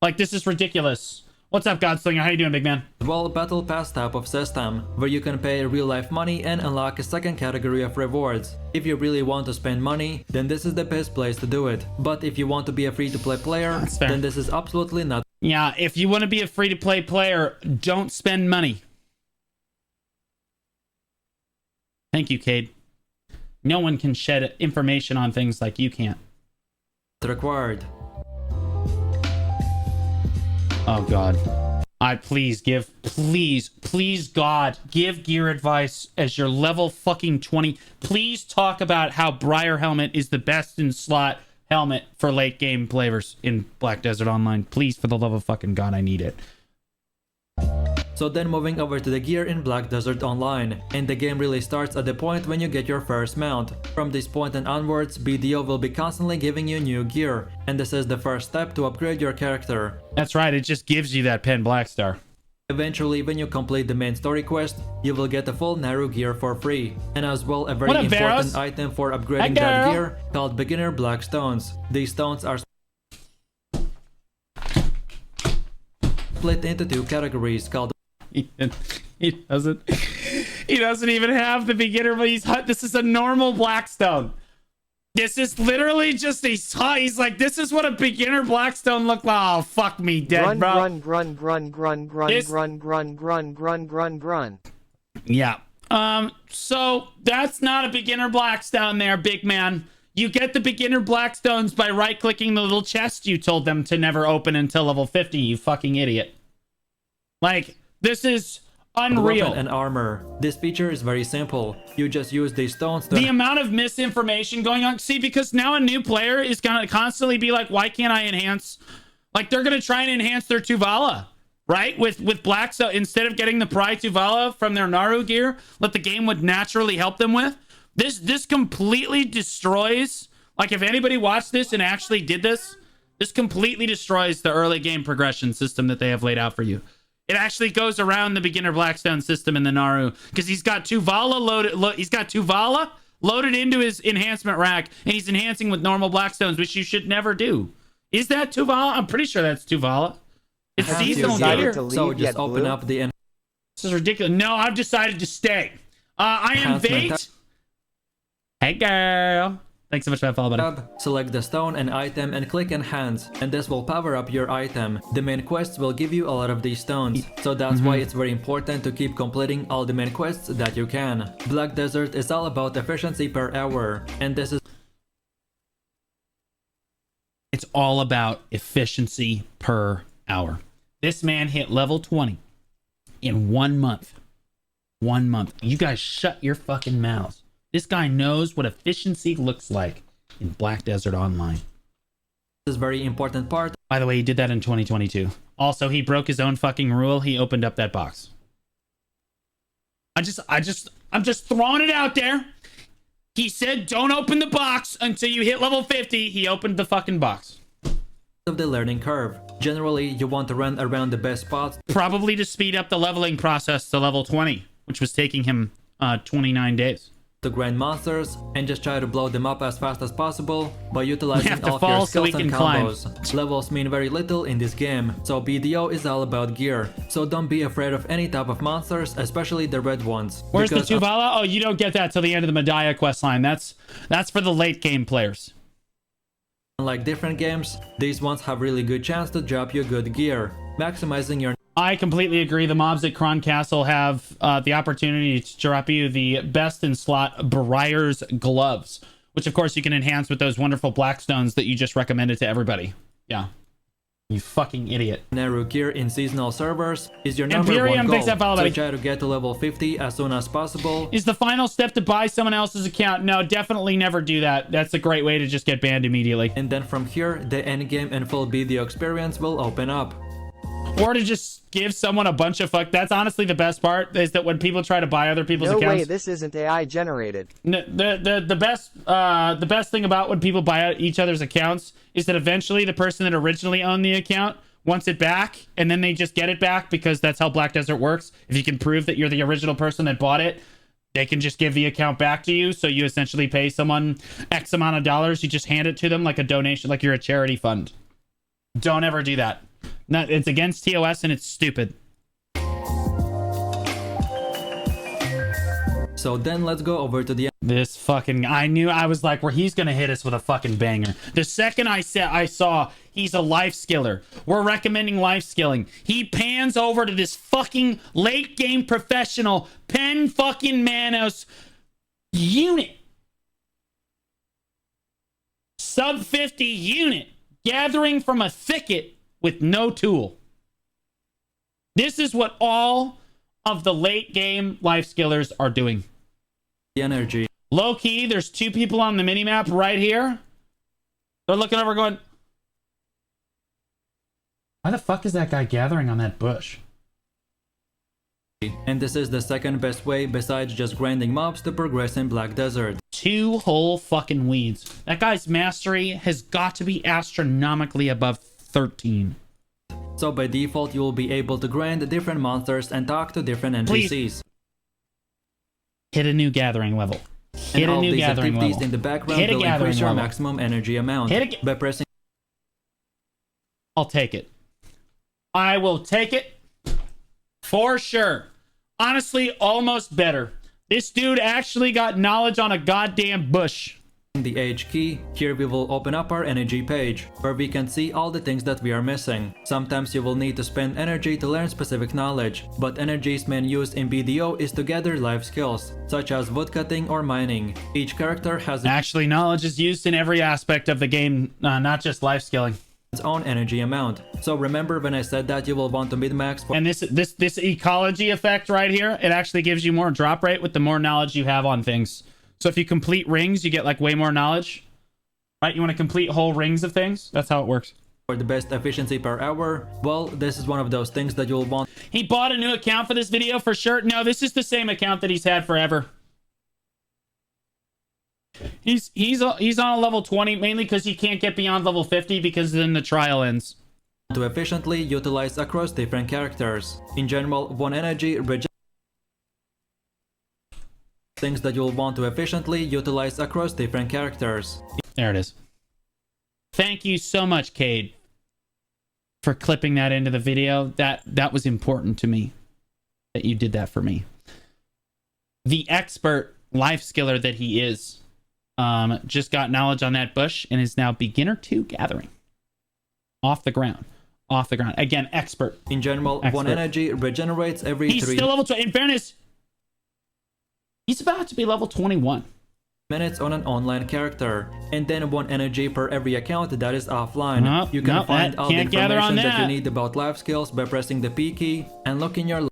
Like this is ridiculous. What's up, Godslinger? How you doing, big man? well battle pass type of system, where you can pay real life money and unlock a second category of rewards. If you really want to spend money, then this is the best place to do it. But if you want to be a free-to-play player, That's fair. then this is absolutely not. Yeah, if you want to be a free-to-play player, don't spend money. Thank you, Cade. No one can shed information on things like you can't. required. Oh, God. Please, God, give gear advice as your level fucking 20. Please talk about how Briar Helmet is the best in slot helmet for late game players in Black Desert Online. Please, for the love of fucking God, I need it. So then moving over to the gear in Black Desert Online, and the game really starts at the point when you get your first mount. From this point and onwards, BDO will be constantly giving you new gear, and this is the first step to upgrade your character. That's right, it just gives you that Pen Black Star. Eventually, when you complete the main story quest, you will get a full narrow gear for free, and as well a very What up, important Barrows? item for Hi, upgrading that girl. gear called beginner black stones. These stones are split into two categories called He doesn't even have the beginner, but this is a normal Blackstone. This is literally just he's like, this is what a beginner Blackstone look like. Oh, fuck me dead, bro. Grun. Yeah. So that's not a beginner Blackstone there, big man. You get the beginner Blackstones by right-clicking the little chest you told them to never open until level 50, you fucking idiot. Like, this is Unreal. weapon and armor. This feature is very simple. You just use these stones to The amount of misinformation going on. See, because now a new player is going to constantly be like, why can't I enhance? Like, they're going to try and enhance their Tuvala, right? With Black, so instead of getting the Pry Tuvala from their Naru gear, what the game would naturally help them with. This completely destroys, like, if anybody watched this and actually did this, this completely destroys the early game progression system that they have laid out for you. It actually goes around the beginner Blackstone system in the Naru because he's got Tuvala loaded. He's got Tuvala loaded into his enhancement rack, and he's enhancing with normal Blackstones, which you should never do. Is that Tuvala? I'm pretty sure that's Tuvala. It's seasonal gear. So just open up the. This is ridiculous. No, I've decided to stay. I am Bait. Hey, girl. Thanks so much for that follow, buddy. Select the stone and item and click enhance, and this will power up your item. The main quests will give you a lot of these stones, so that's why it's very important to keep completing all the main quests that you can. Black Desert is all about efficiency per hour, and this is It's all about efficiency per hour. This man hit level 20 in 1 month. 1 month. You guys shut your fucking mouths. This guy knows what efficiency looks like in Black Desert Online. This is very important part. By the way, he did that in 2022. Also, he broke his own fucking rule. He opened up that box. I'm just throwing it out there. He said, don't open the box until you hit level 50. He opened the fucking box. Of the learning curve. Generally, you want to run around the best spots. Probably to speed up the leveling process to level 20, which was taking him 29 days. To grind monsters and just try to blow them up as fast as possible by utilizing all of your so skills and combos. Levels mean very little in this game, so BDO is all about gear. So don't be afraid of any type of monsters, especially the red ones. Where's the Tuvala? Oh, you don't get that till the end of the Medaya questline. That's for the late game players. Unlike different games, these ones have really good chance to drop you good gear, maximizing your. I completely agree. The mobs at Kron Castle have the opportunity to drop you the best in slot Briar's gloves, which of course you can enhance with those wonderful Blackstones that you just recommended to everybody. Yeah. You fucking idiot. Naru gear in seasonal servers is your number Imperium, one goal, follow, so try to get to level 50 as soon as possible. Is the final step to buy someone else's account? No, definitely never do that. That's a great way to just get banned immediately. And then from here, the endgame and full BDO experience will open up. Or to just give someone a bunch of fuck. That's honestly the best part, is that when people try to buy other people's accounts. No way, this isn't AI generated. The best thing about when people buy out each other's accounts is that eventually the person that originally owned the account wants it back, and then they just get it back because that's how Black Desert works. If you can prove that you're the original person that bought it, they can just give the account back to you. So you essentially pay someone X amount of dollars. You just hand it to them like a donation, like you're a charity fund. Don't ever do that. No, it's against TOS and it's stupid. So then let's go over to the This fucking, I was like, where he's gonna hit us with a fucking banger. The second I saw he's a life skiller. We're recommending life skilling. He pans over to this fucking late game professional Pen fucking Manos unit. Sub 50 unit gathering from a thicket with no tool. This is what all of the late game life skillers are doing. energy. Low key, there's two people on the minimap right here. They're looking over going, why the fuck is that guy gathering on that bush? And this is the second best way besides just grinding mobs to progress in Black Desert. 2 whole fucking weeds. That guy's mastery has got to be astronomically above 13. So by default, you will be able to grind different monsters and talk to different NPCs. Please. Hit a new gathering level. Hit and a all new these gathering activities level. in the background Hit a will gathering increase your level. maximum energy amount by pressing. I'll take it. I will take it for sure. Honestly, almost better. This dude actually got knowledge on a goddamn bush. The H key, here we will open up our energy page, where we can see all the things that we are missing. Sometimes you will need to spend energy to learn specific knowledge, but energy's main use in BDO is to gather life skills, such as woodcutting or mining. Each character has Actually, knowledge is used in every aspect of the game, not just life skilling. own energy amount. So remember when I said that you will want to min-max for And this ecology effect right here, it actually gives you more drop rate with the more knowledge you have on things. So if you complete rings, you get like way more knowledge. Right? You want to complete whole rings of things? That's how it works. for the best efficiency per hour. Well, this is one of those things that you'll want. He bought a new account for this video for sure. No, this is the same account that he's had forever. He's on a level 20 mainly because he can't get beyond level 50 because then the trial ends. To efficiently utilize across different characters. In general, one energy things that you'll want to efficiently utilize across different characters. There it is. Thank you so much, Cade, for clipping that into the video. That was important to me that you did that for me. The expert life skiller that he is just got knowledge on that bush and is now beginner 2 gathering. Off the ground. Again, expert. In general, one energy regenerates every 3 He's still level 20. In fairness, he's about to be level 21. minutes on an online character, and then one energy per every account that is offline. You can find all the information that you need about life skills by pressing the P key and look in your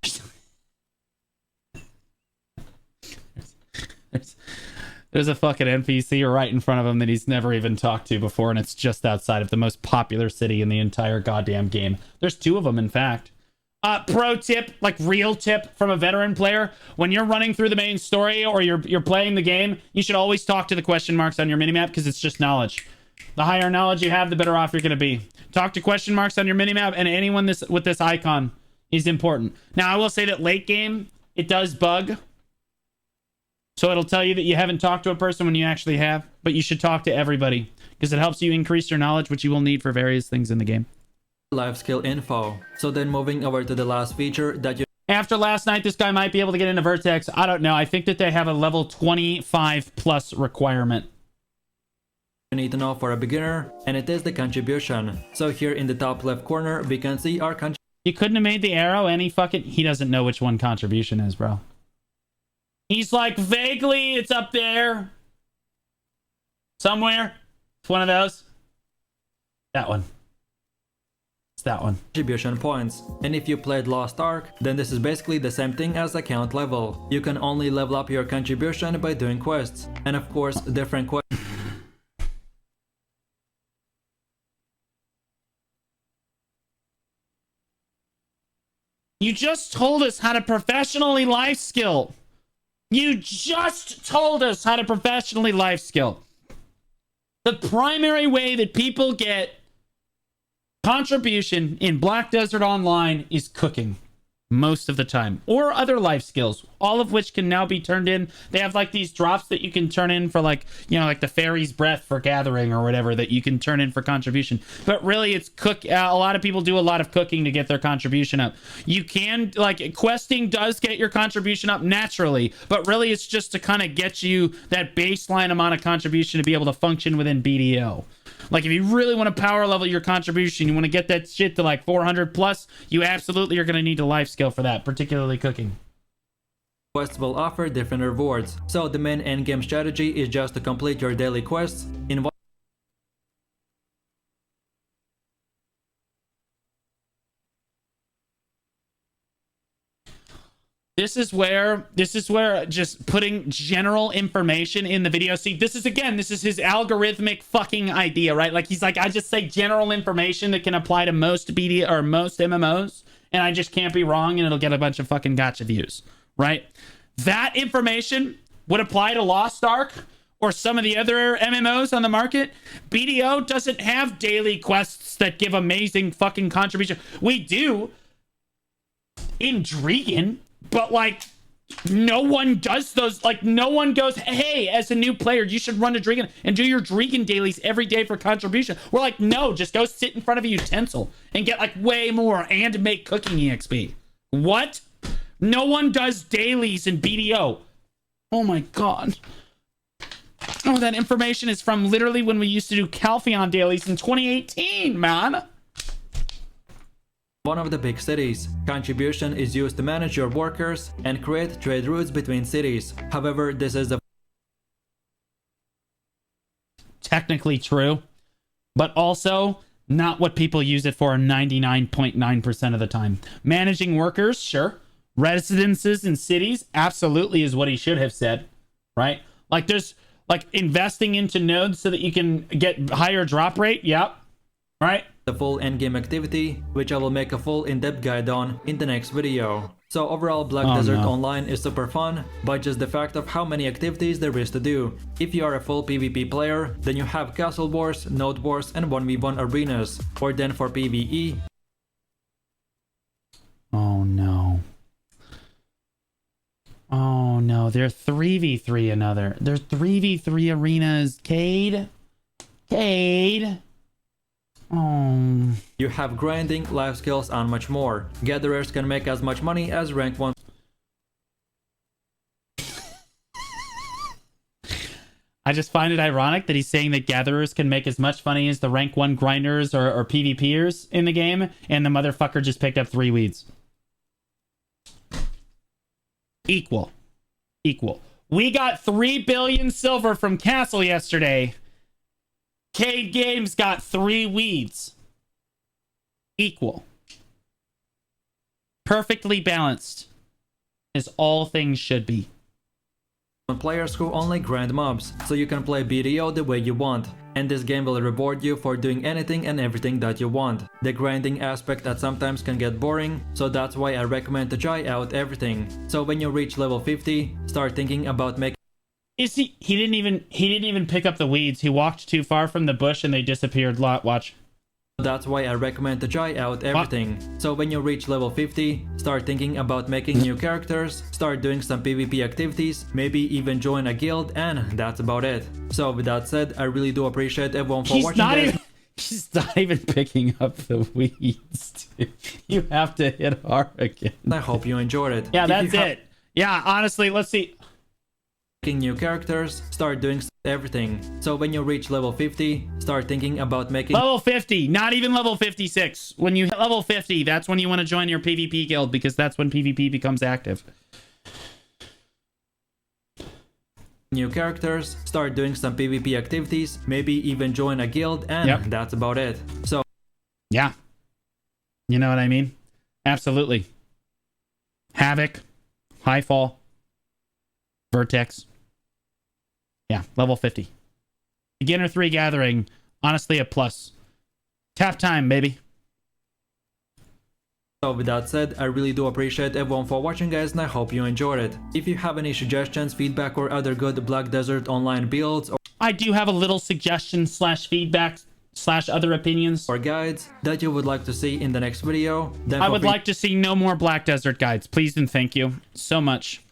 There's a fucking NPC right in front of him that he's never even talked to before, and it's just outside of the most popular city in the entire goddamn game. There's 2 of them, in fact. Pro tip, like real tip from a veteran player: when you're running through the main story or you're playing the game, you should always talk to the question marks on your minimap because it's just knowledge. The higher knowledge you have, the better off you're going to be. Talk to question marks on your minimap, and anyone with this icon is important. Now, I will say that late game, it does bug. So it'll tell you that you haven't talked to a person when you actually have, but you should talk to everybody because it helps you increase your knowledge, which you will need for various things in the game. life skill info. So then moving over to the last feature that you After last night, this guy might be able to get into Vertex. I don't know. I think that they have a level 25 plus requirement. need to know for a beginner, and it is the contribution. So here in the top left corner, we can see our contribution. You couldn't have made the arrow any fucking... He doesn't know which one contribution is, bro. He's like, vaguely, it's up there. Somewhere. It's one of those. That one. It's that one. Contribution points. And if you played Lost Ark, then this is basically the same thing as account level. You can only level up your contribution by doing quests. And of course, different quests. You just told us how to professionally life skill. You just told us how to professionally life skill. The primary way that people get contribution in Black Desert Online is cooking. Most of the time. Or other life skills. All of which can now be turned in. They have like these drops that you can turn in for like, you know, like the fairy's breath for gathering or whatever that you can turn in for contribution. But really it's a lot of people do a lot of cooking to get their contribution up. You can, like, questing does get your contribution up naturally. But really it's just to kind of get you that baseline amount of contribution to be able to function within BDO. Like, if you really want to power level your contribution, you want to get that shit to like 400 plus, you absolutely are going to need a life skill for that, particularly cooking. Quests will offer different rewards. So the main endgame strategy is just to complete your daily quests. This is where just putting general information in the video. See, this is his algorithmic fucking idea, right? Like, he's like, I just say general information that can apply to most BD or most MMOs, and I just can't be wrong, and it'll get a bunch of fucking gotcha views, right? That information would apply to Lost Ark or some of the other MMOs on the market. BDO doesn't have daily quests that give amazing fucking contribution. We do in Dragon. But, like, no one does those. Like, no one goes, hey, as a new player, you should run to Dragon and do your Dragon dailies every day for contribution. We're like, no, just go sit in front of a utensil and get, like, way more and make cooking EXP. What? No one does dailies in BDO. Oh, my God. Oh, that information is from literally when we used to do Calpheon dailies in 2018, man. One of the big cities. Contribution is used to manage your workers and create trade routes between cities. However, this is a technically true, but also Not what people use it for 99.9% of the time. Managing workers, sure. Residences in cities, absolutely is what he should have said, right? Like there's like investing into nodes so that you can get higher drop rate. Yep. Right? The full endgame activity, which I will make a full in-depth guide on in the next video. So overall, Black Desert Online is super fun, but just the fact of how many activities there is to do. If you are a full PvP player, then you have Castle Wars, Node Wars, and 1v1 arenas. Or then for PvE... Oh no. Oh no, they're 3v3 another. They're 3v3 arenas. Cade? Cade? Oh. You have grinding, life skills, and much more. Gatherers can make as much money as rank 1. I just find it ironic that he's saying that gatherers can make as much money as the rank 1 grinders or PvPers in the game, and the motherfucker just picked up 3 weeds. Equal. Equal. We got 3 billion silver from Castle yesterday. Cade Games got 3 weeds. Equal. Perfectly balanced. As all things should be. Players who only grind mobs, so you can play BDO the way you want. And this game will reward you for doing anything and everything that you want. The grinding aspect that sometimes can get boring, so that's why I recommend to try out everything. So when you reach level 50, start thinking about making... Is he didn't even pick up the weeds. He walked too far from the bush and they disappeared. Watch. That's why I recommend to try out everything. So when you reach level 50, start thinking about making new characters, start doing some PvP activities, maybe even join a guild, and that's about it. So with that said, I really do appreciate everyone for watching. He's not even picking up the weeds, dude. You have to hit R again. I hope you enjoyed it. Yeah, that's it. Yeah, honestly, let's see. Making new characters, start doing everything. So when you reach level 50, start thinking about making... Level 50, not even level 56. When you hit level 50, that's when you want to join your PvP guild, because that's when PvP becomes active. New characters, start doing some PvP activities, maybe even join a guild, and that's about it. So... Yeah. You know what I mean? Absolutely. Havoc, Highfall, Vertex. Yeah, level 50. Beginner 3 gathering, honestly a plus. Tap time, baby. So with that said, I really do appreciate everyone for watching, guys, and I hope you enjoyed it. If you have any suggestions, feedback, or other good Black Desert Online builds, I do have a little suggestion / feedback / other opinions or guides that you would like to see in the next video, then I would like to see no more Black Desert guides, please and thank you so much.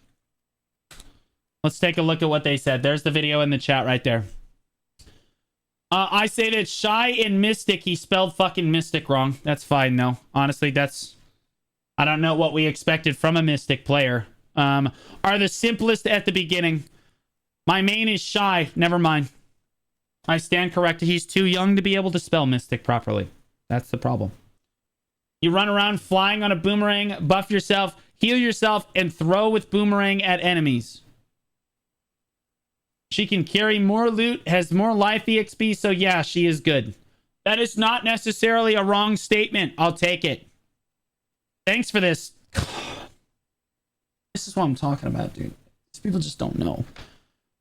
Let's take a look at what they said. There's the video in the chat right there. I say that Shy and Mystic, he spelled fucking Mystic wrong. That's fine, though. Honestly, that's... I don't know what we expected from a Mystic player. Are the simplest at the beginning. My main is Shy. Never mind. I stand corrected. He's too young to be able to spell Mystic properly. That's the problem. You run around flying on a boomerang, buff yourself, heal yourself, and throw with boomerang at enemies. She can carry more loot, has more life EXP, so yeah, she is good. That is not necessarily a wrong statement. I'll take it. Thanks for this. This is what I'm talking about, dude. These people just don't know.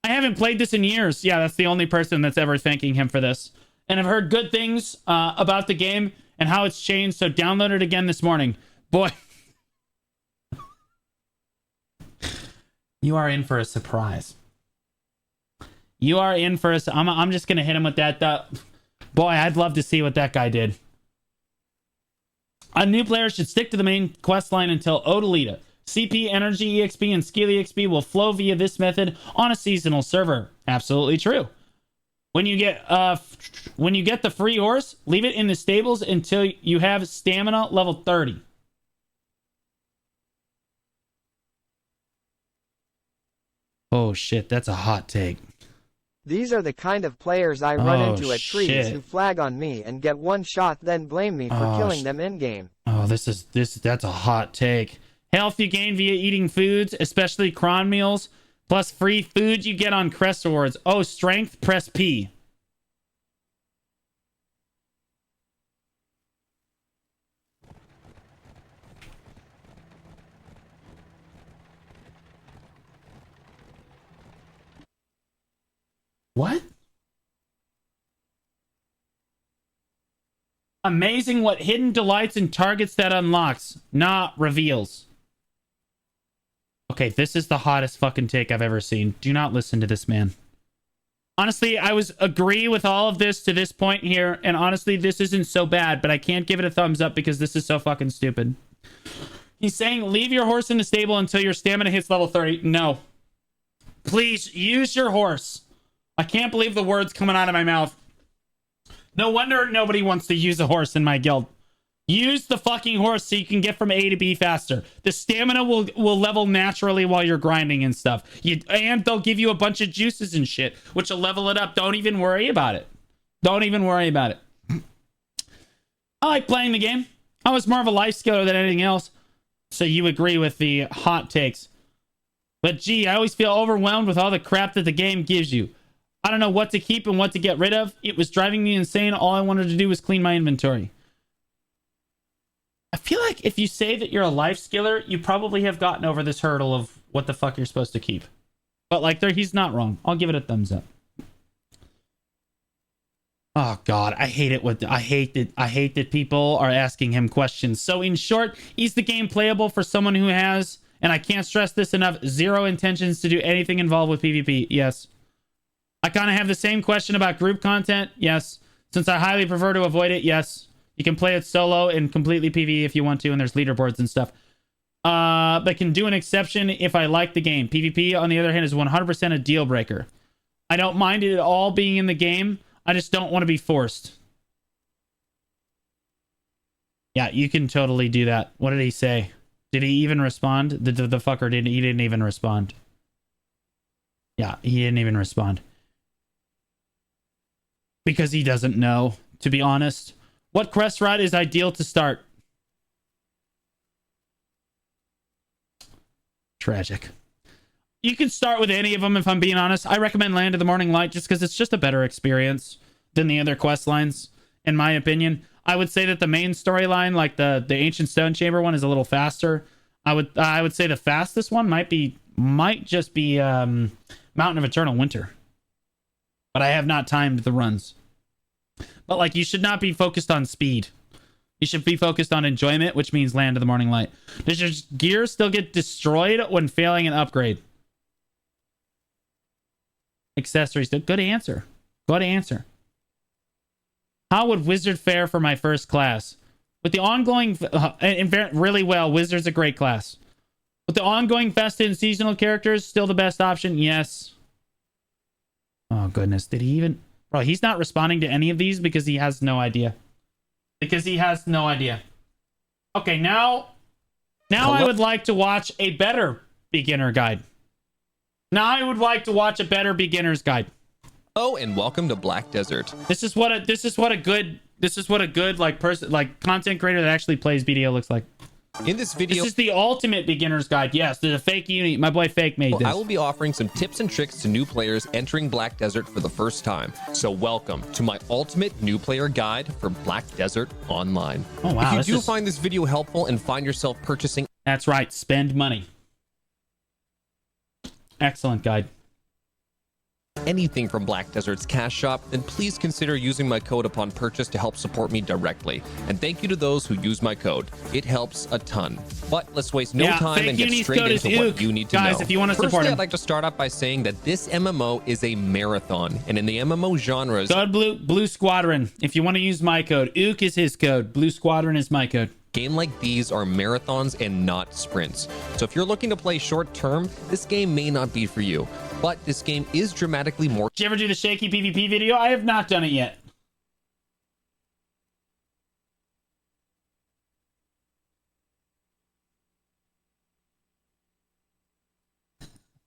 I haven't played this in years. Yeah, that's the only person that's ever thanking him for this. And I've heard good things about the game and how it's changed, so download it again this morning. Boy. You are in for a surprise. You are in for a... I'm just going to hit him with that. Boy, I'd love to see what that guy did. A new player should stick to the main quest line until Odalita. CP, Energy, EXP, and Skill EXP will flow via this method on a seasonal server. Absolutely true. When you get the free horse, leave it in the stables until you have stamina level 30. Oh shit, that's a hot take. These are the kind of players I run into at trees who flag on me and get one shot, then blame me for killing them in-game. Oh, that's a hot take. Health you gain via eating foods, especially cron meals, plus free food you get on crest awards. Oh, strength, press P. What? Amazing what hidden delights and targets that unlocks, not reveals. Okay, this is the hottest fucking take I've ever seen. Do not listen to this man. Honestly, I was agree with all of this to this point here, and honestly, this isn't so bad, but I can't give it a thumbs up because this is so fucking stupid. He's saying, leave your horse in the stable until your stamina hits level 30. No. Please, use your horse. I can't believe the words coming out of my mouth. No wonder nobody wants to use a horse in my guild. Use the fucking horse so you can get from A to B faster. The stamina will level naturally while you're grinding and stuff. And they'll give you a bunch of juices and shit, which will level it up. Don't even worry about it. Don't even worry about it. I like playing the game. I was more of a life skiller than anything else. So you agree with the hot takes. But gee, I always feel overwhelmed with all the crap that the game gives you. I don't know what to keep and what to get rid of. It was driving me insane. All I wanted to do was clean my inventory. I feel like if you say that you're a life skiller, you probably have gotten over this hurdle of what the fuck you're supposed to keep. But like, he's not wrong. I'll give it a thumbs up. Oh God, I hate it. I hate that people are asking him questions. So in short, is the game playable for someone who has, and I can't stress this enough, zero intentions to do anything involved with PvP? Yes. I kind of have the same question about group content. Yes. Since I highly prefer to avoid it. Yes. You can play it solo and completely PvE if you want to, and there's leaderboards and stuff. But can do an exception if I like the game. PvP, on the other hand, is 100% a deal breaker. I don't mind it at all being in the game. I just don't want to be forced. Yeah, you can totally do that. What did he say? Did he even respond? The fucker didn't. He didn't even respond. Yeah, he didn't even respond. Because he doesn't know, to be honest. What quest route is ideal to start? Tragic. You can start with any of them, if I'm being honest. I recommend Land of the Morning Light just because it's just a better experience than the other quest lines, in my opinion. I would say that the main storyline, like the Ancient Stone Chamber one, is a little faster. I would say the fastest one might just be Mountain of Eternal Winter. But I have not timed the runs. But like, you should not be focused on speed. You should be focused on enjoyment, which means Land of the Morning Light. Does your gear still get destroyed when failing an upgrade? Accessories. Good answer. Good answer. How would Wizard fare for my first class? With the ongoing... really well. Wizard's a great class. With the ongoing festive and seasonal characters, still the best option? Yes. Oh, goodness. Did he even... Bro, he's not responding to any of these because he has no idea. Okay, now I would like to watch a better beginner guide. Now I would like to watch a better beginner's guide. Oh, and welcome to Black Desert. This is what a good like person, like content creator that actually plays BDO looks like. In this video, this is the ultimate beginner's guide. Yes, there's a fake uni. My boy Fake made this. I will be offering some tips and tricks to new players entering Black Desert for the first time. So welcome to my ultimate new player guide for Black Desert Online. Oh wow! If you do find this video helpful and find yourself purchasing... That's right, spend money. Excellent guide. anything from Black Desert's cash shop, then please consider using my code upon purchase to help support me directly. And thank you to those who use my code. It helps a ton. But let's waste no time and get straight into what you need to know. Guys, if you want to support him. I'd like to start off by saying that this MMO is a marathon, and in the MMO genres... Code Blue Squadron. If you want to use my code, Ook is his code. Blue Squadron is my code. Game like these are marathons and not sprints. So if you're looking to play short term, this game may not be for you. But this game is dramatically more... Did you ever do the shaky PvP video? I have not done it yet.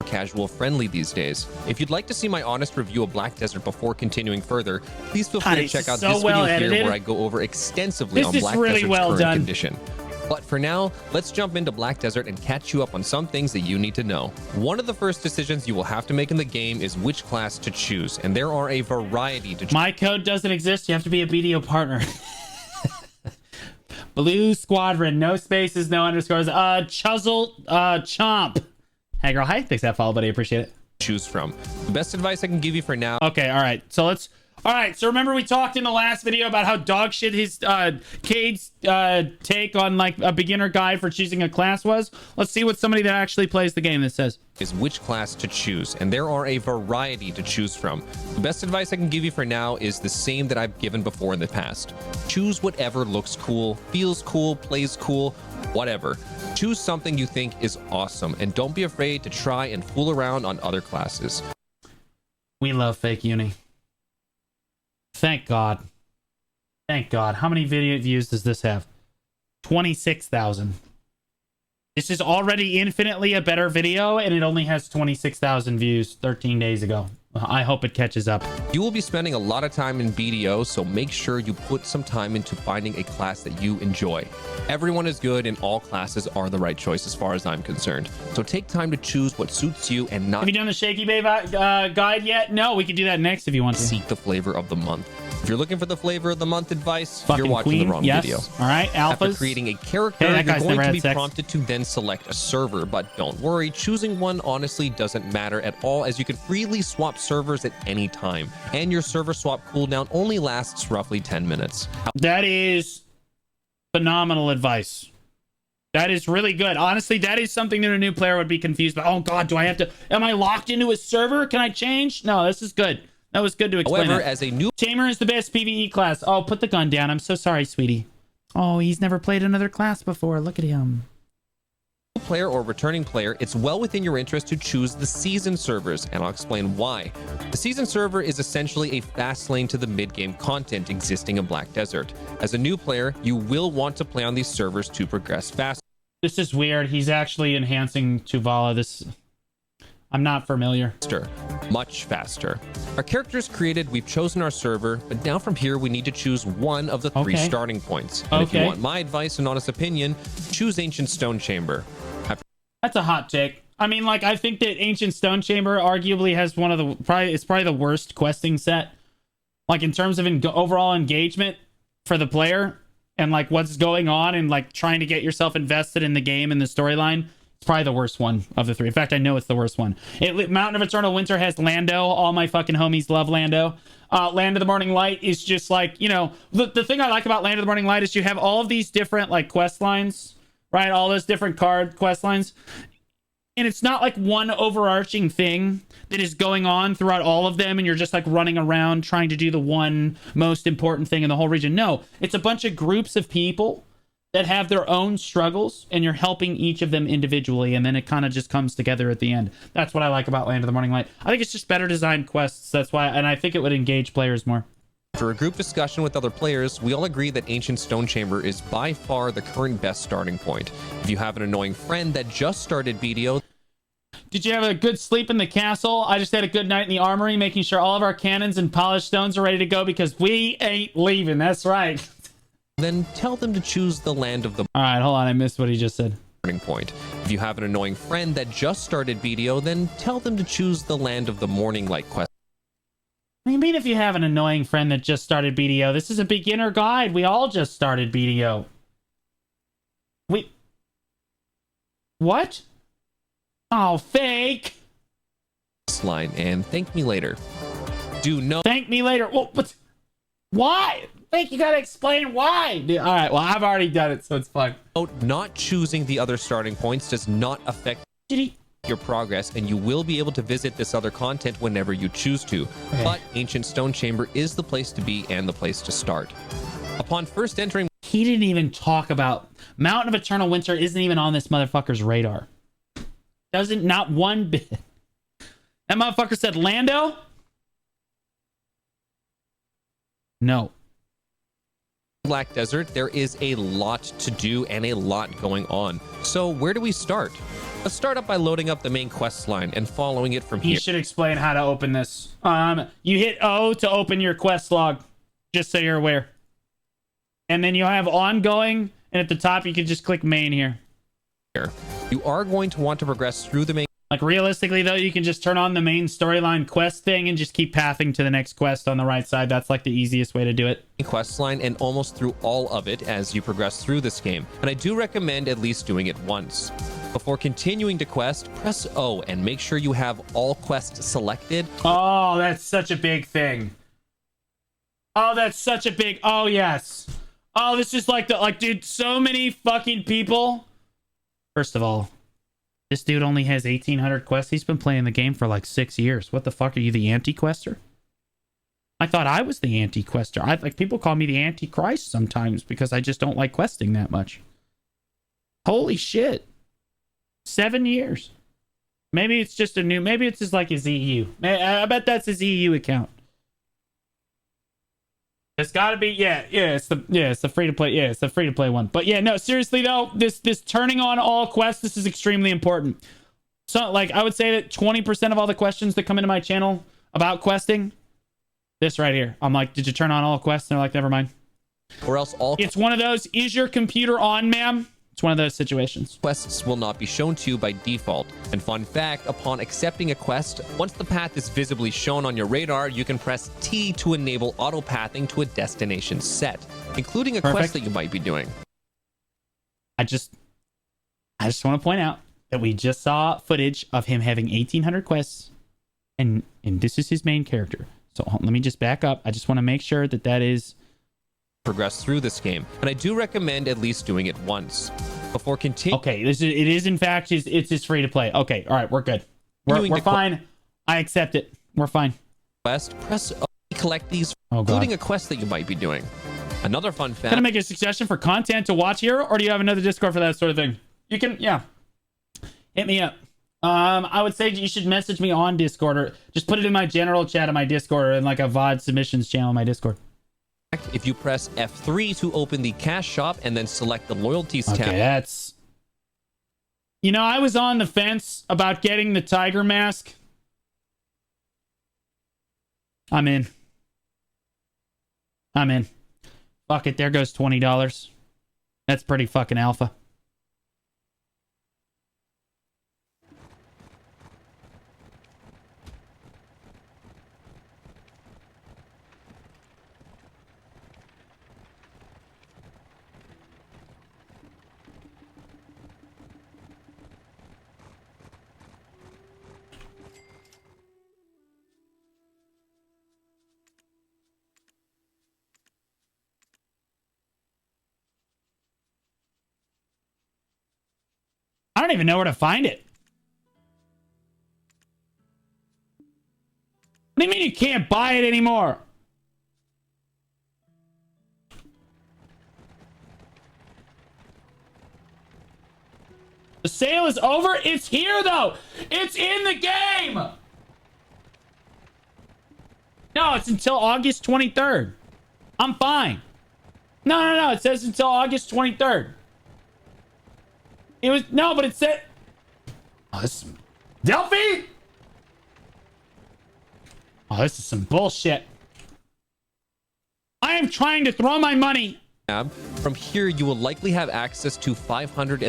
casual friendly these days. If you'd like to see my honest review of Black Desert before continuing further, please feel free to check out this video here where I go over extensively on Black Desert's current condition. But for now, let's jump into Black Desert and catch you up on some things that you need to know. One of the first decisions you will have to make in the game is which class to choose, and there are a variety to choose. My code doesn't exist. You have to be a BDO partner. Blue Squadron, no spaces, no underscores. Chuzzle, Chomp. Hey girl, hi. Thanks for that follow, buddy. Appreciate it. choose from. The best advice I can give you for now. Okay, all right. So let's. All right. So remember we talked in the last video about how dog shit his Cade's take on like a beginner guide for choosing a class was. Let's see what somebody that actually plays the game that says. Is which class to choose, and there are a variety to choose from. The best advice I can give you for now is the same that I've given before in the past. Choose whatever looks cool, feels cool, plays cool, whatever. Choose something you think is awesome, and don't be afraid to try and fool around on other classes. We love fake uni. Thank God. Thank God. How many video views does this have? 26,000. This is already infinitely a better video, and it only has 26,000 views 13 days ago. I hope it catches up. You will be spending a lot of time in BDO, so make sure you put some time into finding a class that you enjoy. Everyone is good, and all classes are the right choice as far as I'm concerned. So take time to choose what suits you and not... Have you done the Shaky Babe guide yet? No, we can do that next if you want to. Seek the flavor of the month. If you're looking for the flavor of the month advice, fucking you're watching queen. the wrong Yes. video. All right, alphas. After creating a character, hey, you're going to be sex. prompted to then select a server, but don't worry, choosing one honestly doesn't matter at all, as you can freely swap servers at any time, and your server swap cooldown only lasts roughly 10 minutes. That is phenomenal advice. That is really good. Honestly, that is something that a new player would be confused about. Oh God, do I have to, am I locked into a server? Can I change? No, this is good. That was good to explain. However, that. as a new Tamer is the best PvE class. Oh, put the gun down. I'm so sorry, sweetie. Oh, he's never played another class before. Look at him. player or returning player, it's well within your interest to choose the season servers, and I'll explain why. The season server is essentially a fast lane to the mid-game content existing in Black Desert. As a new player, you will want to play on these servers to progress faster. This is weird. He's actually enhancing Tuvala. This... I'm not familiar. Much faster. Our character is created, we've chosen our server, but now from here we need to choose one of the three starting points. And if you want my advice and honest opinion, choose Ancient Stone Chamber. That's a hot take. I mean, like, I think that Ancient Stone Chamber arguably has one of the it's probably the worst questing set, like in terms of overall engagement for the player and like what's going on and like trying to get yourself invested in the game and the storyline. It's probably the worst one of the three. In fact, I know it's the worst one. Mountain of Eternal Winter has Lando. All my fucking homies love Lando. Land of the Morning Light is just like, you know, the thing I like about Land of the Morning Light is you have all of these different like quest lines, right? All those different card quest lines. And it's not like one overarching thing that is going on throughout all of them and you're just like running around trying to do the one most important thing in the whole region. No, it's a bunch of groups of people that have their own struggles and you're helping each of them individually, and then it kind of just comes together at the end. That's what I like about Land of the Morning Light. I think it's just better designed quests. That's why, and I think it would engage players more. For a group discussion with other players, we all agree that Ancient Stone Chamber is by far the current best starting point. If you have an annoying friend that just started BDO... Did you have a good sleep in the castle? I just had a good night in the armory, making sure all of our cannons and polished stones are ready to go because we ain't leaving. That's right. Then tell them to choose the Land of the... All right, hold on. I missed what he just said. Point. If you have an annoying friend that just started BDO, then tell them to choose the Land of the Morning Light quest. What do you mean if you have an annoying friend that just started BDO? This is a beginner guide. We all just started BDO. What? Oh, fake. Line and thank me later. Do no. Thank me later. Well, but why? Fake, you gotta explain why. Dude, all right, well, I've already done it, so it's fine. Not choosing the other starting points does not affect your progress, and you will be able to visit this other content whenever you choose to. Okay. But Ancient Stone Chamber is the place to be and the place to start. Upon first entering... He didn't even talk about... Mountain of Eternal Winter isn't even on this motherfucker's radar. Doesn't, not one bit. That motherfucker said Lando? No. Black Desert, there is a lot to do and a lot going on. So where do we start? Let's start up by loading up the main quest line and following it from here. He should explain how to open this. You hit O to open your quest log, just so you're aware. And then you'll have ongoing, and at the top you can just click main here. You are going to want to progress through the main Like, realistically, though, you can just turn on the main storyline quest thing and just keep pathing to the next quest on the right side. That's, like, the easiest way to do it. Quest line and almost through all of it as you progress through this game. And I do recommend at least doing it once. Before continuing to quest, press O and make sure you have all quests selected. Oh, that's such a big thing. Oh, that's such a big... Oh, yes. Oh, this is like the... Like, dude, so many fucking people. First of all... This dude only has 1,800 quests. He's been playing the game for like 6 years. What the fuck? Are you the anti-quester? I thought I was the anti-quester. Like, people call me the anti-Christ sometimes because I just don't like questing that much. Holy shit. 7 years. Maybe it's just a new... Maybe it's just like his EU. I bet that's his EU account. It's got to be, it's the free to play, it's the free to play one. But yeah, no, seriously though, this turning on all quests, this is extremely important. So, like, I would say that 20% of all the questions that come into my channel about questing, this right here. I'm like, did you turn on all quests? And they're like, never mind. Or else all... It's one of those, is your computer on, ma'am? It's one of those situations. Quests will not be shown to you by default. And fun fact, upon accepting a quest, once the path is visibly shown on your radar, you can press T to enable auto-pathing to a destination set, including a quest that you might be doing. I just want to point out that we just saw footage of him having 1,800 quests, and this is his main character. So let me just back up. I just want to make sure that that is... Progress through this game, and I do recommend at least doing it once before continuing. Okay, it is in fact it's free to play. Okay, all right, we're good. We're fine. I accept it. We're fine. Quest, press O to collect these, including a quest that you might be doing. Another fun fact. Can I make a suggestion for content to watch here, or do you have another Discord for that sort of thing? You can, yeah. Hit me up. I would say you should message me on Discord, or just put it in my general chat on my Discord, or in like a VOD submissions channel on my Discord. If you press F3 to open the cash shop and then select the loyalties tab. Okay, that's... You know, I was on the fence about getting the tiger mask. I'm in. Fuck it, there goes $20. That's pretty fucking alpha. I don't even know where to find it. What do you mean you can't buy it anymore? The sale is over? It's here, though. It's in the game. No, it's until August 23rd. I'm fine. No. It says until August 23rd. It was... No, but it said... Oh, this is... Delphi? Oh, this is some bullshit. I am trying to throw my money... From here, you will likely have access to 530%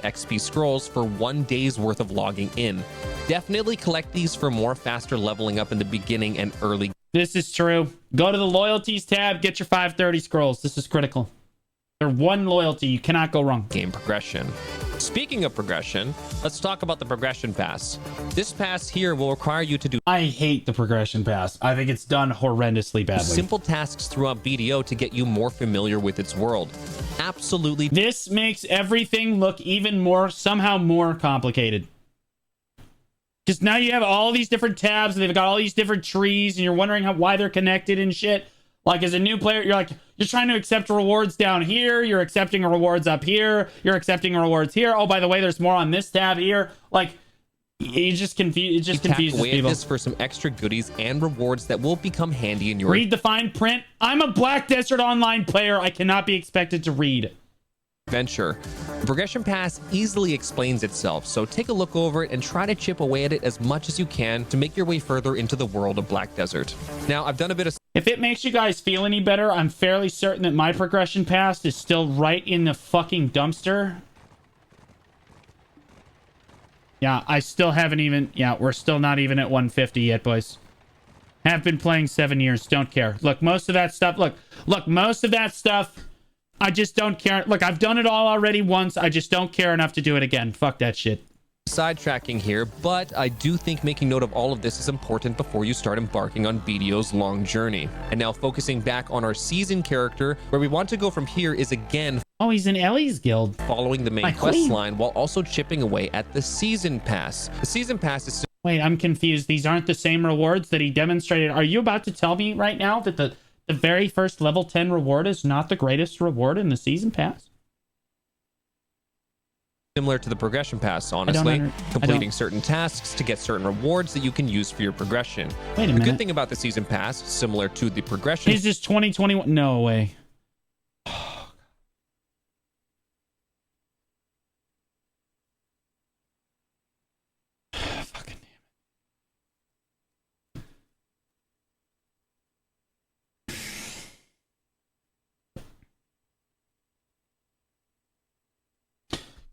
XP scrolls for 1 day's worth of logging in. Definitely collect these for more faster leveling up in the beginning and early. This is true. Go to the loyalties tab, get your 530 scrolls. This is critical. They're one loyalty. You cannot go wrong. Game progression. Speaking of progression, let's talk about the progression pass. This pass here will require you to do... I hate the progression pass. I think it's done horrendously badly. Simple tasks throughout BDO to get you more familiar with its world. Absolutely. This makes everything look even more, somehow more complicated. Because now you have all these different tabs, and they've got all these different trees, and you're wondering why they're connected and shit. Like, as a new player, you're trying to accept rewards down here. You're accepting rewards up here. You're accepting rewards here. Oh, by the way, there's more on this tab here. Like, it just confuses people. This for some extra goodies and rewards that will become handy in your... Read the fine print. I'm a Black Desert Online player. I cannot be expected to read. Adventure. The progression pass easily explains itself, so take a look over it and try to chip away at it as much as you can to make your way further into the world of Black Desert. Now, I've done a bit of... If it makes you guys feel any better, I'm fairly certain that my progression pass is still right in the fucking dumpster. Yeah, I still haven't even... Yeah, we're still not even at 150 yet, boys. Have been playing 7 years. Don't care. Look, most of that stuff... Look, most of that stuff... I just don't care. Look, I've done it all already once. I just don't care enough to do it again. Fuck that shit. Sidetracking here, but I do think making note of all of this is important before you start embarking on BDO's long journey. And now focusing back on our season character, where we want to go from here is again... Oh, he's in Ellie's guild. Following the main quest line while also chipping away at the season pass. The season pass is... Wait, I'm confused. These aren't the same rewards that he demonstrated. Are you about to tell me right now that the very first level 10 reward is not the greatest reward in the season pass? Similar to the progression pass, honestly. Completing certain tasks to get certain rewards that you can use for your progression. Wait a minute. The good thing about the season pass, similar to the progression... Is this 2021? No way. Fucking damn it.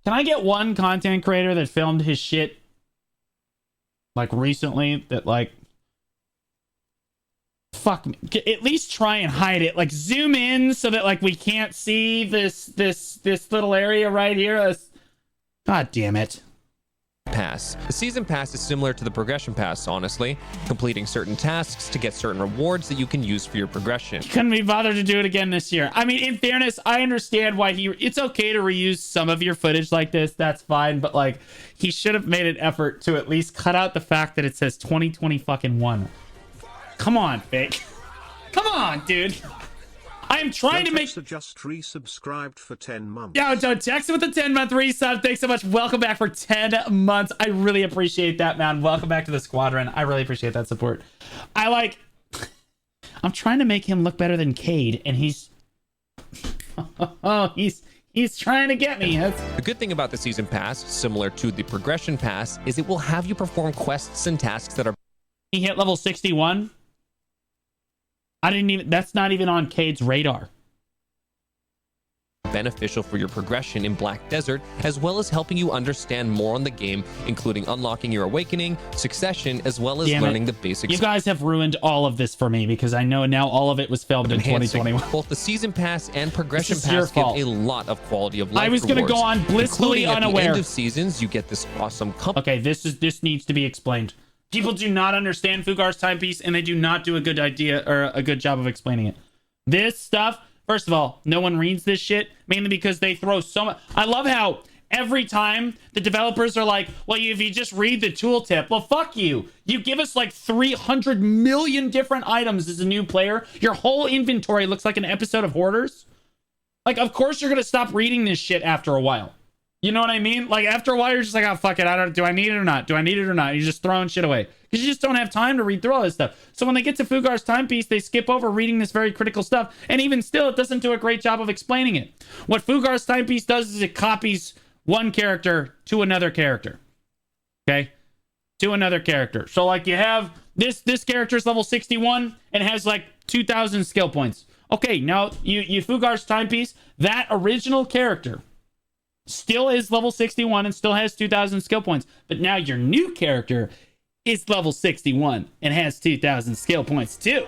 Can I get one content creator that filmed his shit like recently that like fuck me, at least try and hide it, like zoom in so that like we can't see this little area right here. God damn it. Pass. The season pass is similar to the progression pass, honestly. Completing certain tasks to get certain rewards that you can use for your progression. Couldn't be bothered to do it again this year. I mean, in fairness, I understand why it's okay to reuse some of your footage like this. That's fine. But like, he should have made an effort to at least cut out the fact that it says 2020 fucking one. Come on, fake. Come on, dude. I'm trying to make... just resubscribed for 10 months. Yo, don't text with a 10-month resub. Thanks so much. Welcome back for 10 months. I really appreciate that, man. Welcome back to the squadron. I really appreciate that support. I'm trying to make him look better than Cade, and he's... Oh, he's trying to get me. The good thing about the season pass, similar to the progression pass, is it will have you perform quests and tasks that are... He hit level 61. That's not even on Cade's radar. Beneficial for your progression in Black Desert, as well as helping you understand more on the game, including unlocking your awakening, succession, as well as learning the basics. You guys have ruined all of this for me because I know now all of it was filmed in 2021. Both the season pass and progression pass give a lot of quality of life. I was going to go on blissfully unaware. At the end of seasons, you get this awesome company. Okay, this needs to be explained. People do not understand Fugar's timepiece, and they do not do a good idea or a good job of explaining it. This stuff, first of all, no one reads this shit, mainly because they throw so much. I love how every time the developers are like, well, if you just read the tooltip, well, fuck you. You give us like 300 million different items as a new player. Your whole inventory looks like an episode of Hoarders. Like, of course you're going to stop reading this shit after a while. You know what I mean? Like, after a while, you're just like, oh, fuck it. Do I need it or not? Do I need it or not? You're just throwing shit away. Because you just don't have time to read through all this stuff. So when they get to Fugar's timepiece, they skip over reading this very critical stuff. And even still, it doesn't do a great job of explaining it. What Fugar's timepiece does is it copies one character to another character. Okay? To another character. So, like, you have this character's level 61 and has, like, 2,000 skill points. Okay, now, you Fugar's timepiece, that original character still is level 61 and still has 2,000 skill points. But now your new character is level 61 and has 2,000 skill points too.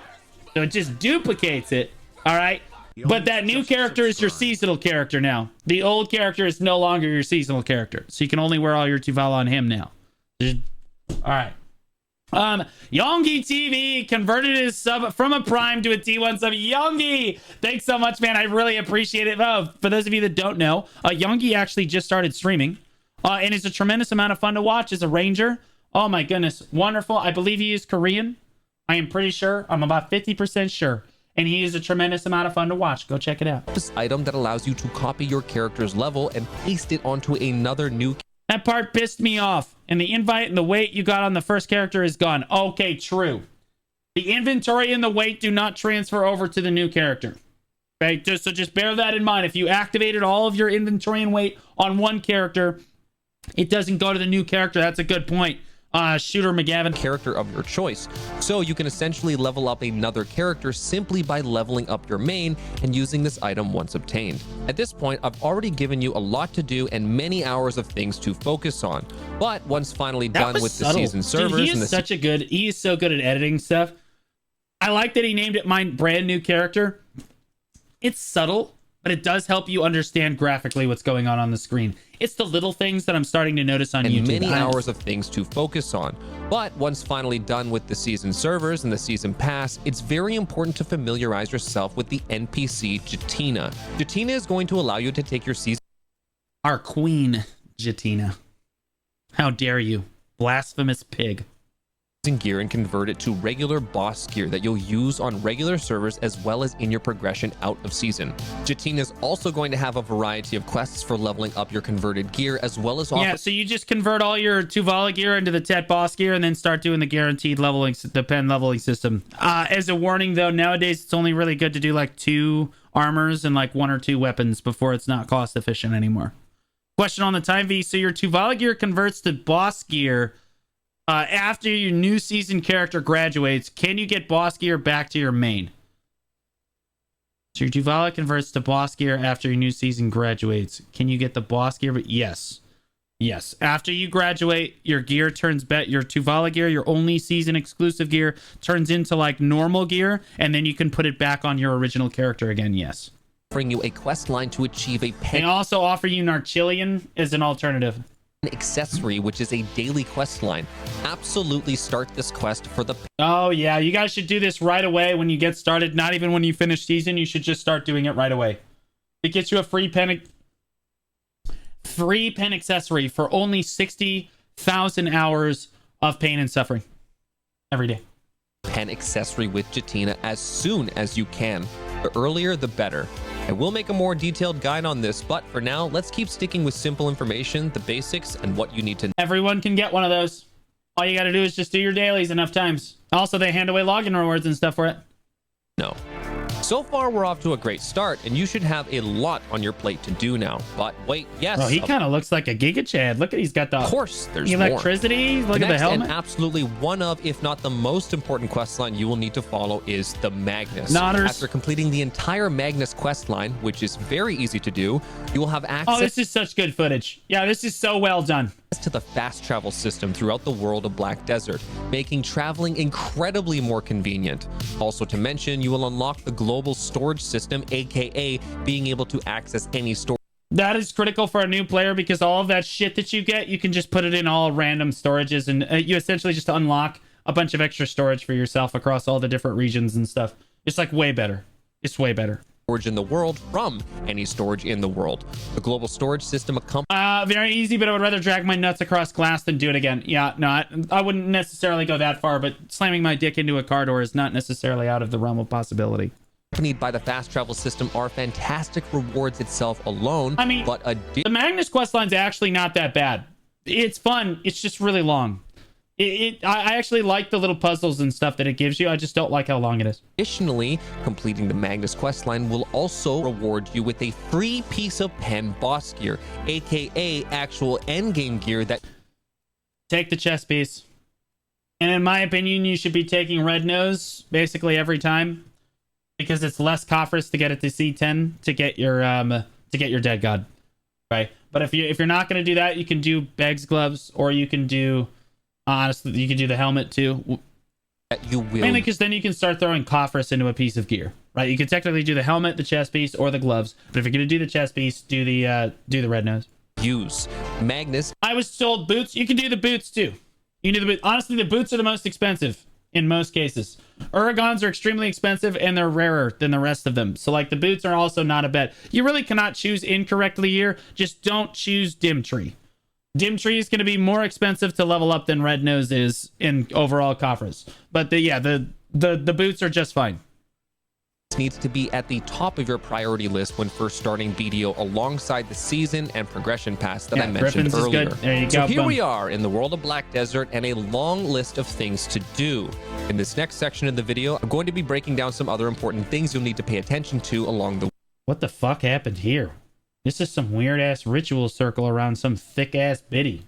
So it just duplicates it. All right. But that new character is your seasonal character now. The old character is no longer your seasonal character. So you can only wear all your Tuvala on him now. All right. Yongi TV converted his sub from a Prime to a T1 sub. Yongi, thanks so much, man. I really appreciate it. For those of you that don't know, Yongi actually just started streaming, and it's a tremendous amount of fun to watch as a ranger. Oh my goodness, wonderful. I believe he is Korean. I am pretty sure. I'm about 50% sure. And he is a tremendous amount of fun to watch. Go check it out. This item that allows you to copy your character's level and paste it onto another new. That part pissed me off. And the invite and the weight you got on the first character is gone. Okay, true. The inventory and the weight do not transfer over to the new character. Okay, just bear that in mind. If you activated all of your inventory and weight on one character, it doesn't go to the new character. That's a good point. Shooter McGavin. Character of your choice. So you can essentially level up another character simply by leveling up your main and using this item once obtained. At this point, I've already given you a lot to do and many hours of things to focus on. But once finally done with the season servers, dude, he is so good at editing stuff. I like that he named it my brand new character. It's subtle, but it does help you understand graphically what's going on the screen. It's the little things that I'm starting to notice on YouTube. Many hours of things to focus on. But once finally done with the season servers and the season pass, it's very important to familiarize yourself with the NPC Jatina. Jatina is going to allow you to take your season... Our queen, Jatina. How dare you, blasphemous pig. Gear and convert it to regular boss gear that you'll use on regular servers as well as in your progression out of season. Jatina is also going to have a variety of quests for leveling up your converted gear as well as yeah, so you just convert all your Tuvala gear into the Tet boss gear and then start doing the guaranteed leveling, the pen leveling system. As a warning though, nowadays it's only really good to do like 2 armors and like 1 or 2 weapons before it's not cost efficient anymore. Question on the time V. So your Tuvala gear converts to boss gear after your new season character graduates. Can you get boss gear back to your main? So your Tuvala converts to boss gear after your new season graduates. Can you get the boss gear? But yes. Yes. After you graduate, your gear turns back. Your Tuvala gear, your only season exclusive gear, turns into like normal gear, and then you can put it back on your original character again. Yes. Offering you a quest line to achieve a pen. They also offer you Narchilian as an alternative. Accessory, which is a daily quest line. Absolutely start this quest for the... Oh yeah, you guys should do this right away when you get started. Not even when you finish season, you should just start doing it right away. It gets you a free pen accessory for only 60,000 hours of pain and suffering every day. Pen accessory with Jatina as soon as you can. The earlier, the better. I will make a more detailed guide on this, but for now, let's keep sticking with simple information, the basics, and what you need to know. Everyone can get one of those. All you got to do is just do your dailies enough times. Also, they hand away login rewards and stuff for it. No. So far, we're off to a great start, and you should have a lot on your plate to do now. But wait, yes. Oh, he kind of looks like a Giga Chad. Look at, he's got the... Of course, there's electricity. More. Look at the helmet. And absolutely one of, if not the most important quest line you will need to follow is the Magnus. Nodders. After completing the entire Magnus quest line, which is very easy to do, you will have access... Oh, this is such good footage. Yeah, this is so well done. ...to the fast travel system throughout the world of Black Desert, making traveling incredibly more convenient. Also to mention, you will unlock the global storage system, aka being able to access any storage. That is critical for a new player because all of that shit that you get, you can just put it in all random storages and you essentially just unlock a bunch of extra storage for yourself across all the different regions and stuff. It's like way better. It's way better. Storage in the world from any storage in the world. The global storage system very easy, but I would rather drag my nuts across glass than do it again. Yeah, no, I wouldn't necessarily go that far, but slamming my dick into a car door is not necessarily out of the realm of possibility. Accompanied by the fast travel system are fantastic rewards itself alone. I mean, but the Magnus quest line's actually not that bad. It's fun. It's just really long. I actually like the little puzzles and stuff that it gives you. I just don't like how long it is. Additionally, completing the Magnus questline will also reward you with a free piece of pen boss gear, aka actual endgame gear that... Take the chest piece. And in my opinion, you should be taking Red Nose basically every time because it's less coffers to get it to C10 to get your dead god, right? But if you're not going to do that, you can do Beg's gloves or you can do... Honestly, you can do the helmet too. You will. Mainly because then you can start throwing coffers into a piece of gear, right? You can technically do the helmet, the chest piece, or the gloves. But if you're gonna do the chest piece, do the red nose. Use Magnus. I was told boots. You can do the boots too. You can do the boots. Honestly, the boots are the most expensive in most cases. Uragons are extremely expensive and they're rarer than the rest of them. So like the boots are also not a bet. You really cannot choose incorrectly here. Just don't choose Dimtree. Dimtree is going to be more expensive to level up than Red Nose is in overall coffers. But the boots are just fine. Needs to be at the top of your priority list when first starting BDO alongside the season and progression pass that I mentioned Griffin's earlier. Is good. There you so go. Here we are in the world of Black Desert and a long list of things to do. In this next section of the video, I'm going to be breaking down some other important things you'll need to pay attention to along the way. What the fuck happened here? This is some weird ass ritual circle around some thick ass biddy.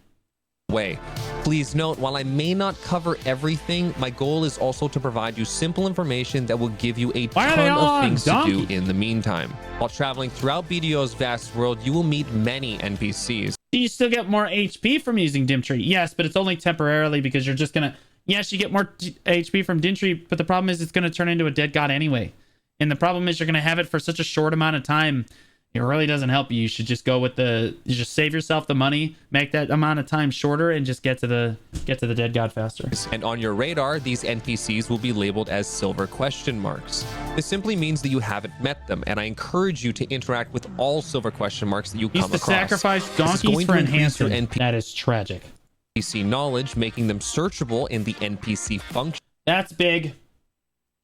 way. Please note, while I may not cover everything, my goal is also to provide you simple information that will give you a ton of things to do in the meantime. While traveling throughout BDO's vast world, you will meet many NPCs. Do you still get more HP from using Dimtree? Yes, but it's only temporarily because you're just gonna... Yes, you get more HP from Dimtree, but the problem is it's gonna turn into a dead god anyway. And the problem is you're gonna have it for such a short amount of time. It really doesn't help you. You should just go with you just save yourself the money, make that amount of time shorter, and just get to the dead god faster. And on your radar, these NPCs will be labeled as silver question marks. This simply means that you haven't met them, and I encourage you to interact with all silver question marks that you come across. Used to sacrifice donkeys for enhancement. That is tragic. NPC knowledge, making them searchable in the NPC function. That's big.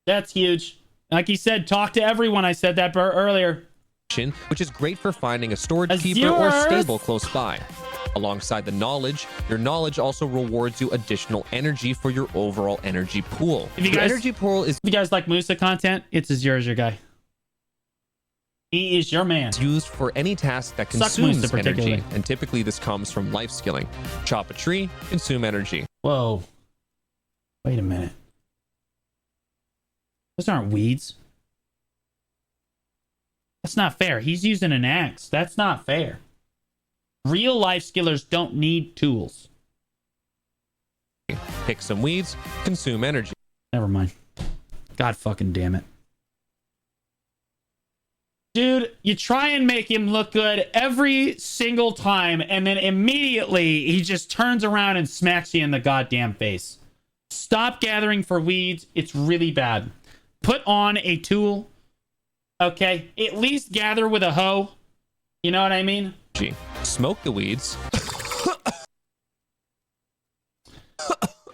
That's huge. Like he said, talk to everyone. I said that earlier. Which is great for finding a storage keeper or stable close by. Alongside the knowledge, your knowledge also rewards you additional energy for your overall energy pool. If you guys like Musa content, it's Azure guy. He is your man. It's used for any task that consumes energy, and typically this comes from life skilling. Chop a tree, consume energy. Whoa. Wait a minute. Those aren't weeds. That's not fair. He's using an axe. That's not fair. Real life skillers don't need tools. Pick some weeds, consume energy. Never mind. God fucking damn it. Dude, you try and make him look good every single time, and then immediately he just turns around and smacks you in the goddamn face. Stop gathering for weeds. It's really bad. Put on a tool. Okay, at least gather with a hoe. You know what I mean? Smoke the weeds.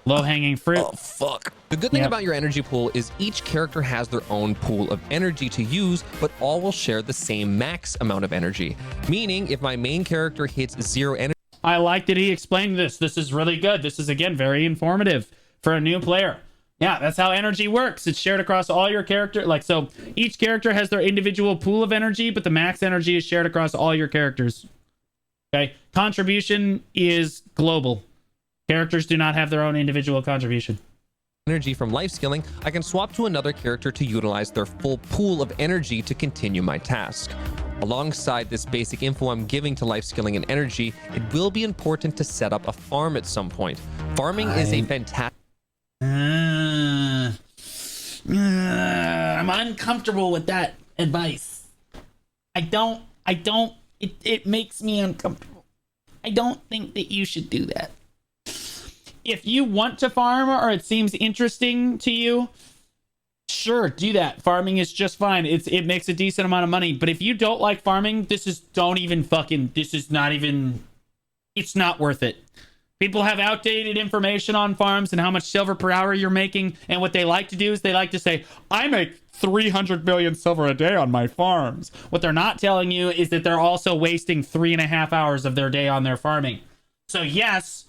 Low-hanging fruit. Oh, fuck. The good thing about your energy pool is each character has their own pool of energy to use, but all will share the same max amount of energy. Meaning, if my main character hits 0 energy... I like that he explained this. This is really good. This is, again, very informative for a new player. Yeah, that's how energy works. It's shared across all your character. Like, so each character has their individual pool of energy, but the max energy is shared across all your characters. Okay? Contribution is global. Characters do not have their own individual contribution. Energy from life skilling, I can swap to another character to utilize their full pool of energy to continue my task. Alongside this basic info I'm giving to life skilling and energy, it will be important to set up a farm at some point. Farming is a fantastic... I'm uncomfortable with that advice. It makes me uncomfortable. I don't think that you should do that. If you want to farm or it seems interesting to you, sure, do that. Farming is just fine. It makes a decent amount of money. But if you don't like farming, it's not worth it. People have outdated information on farms and how much silver per hour you're making. And what they like to do is they like to say, I make 300 million silver a day on my farms. What they're not telling you is that they're also wasting 3.5 hours of their day on their farming. So yes,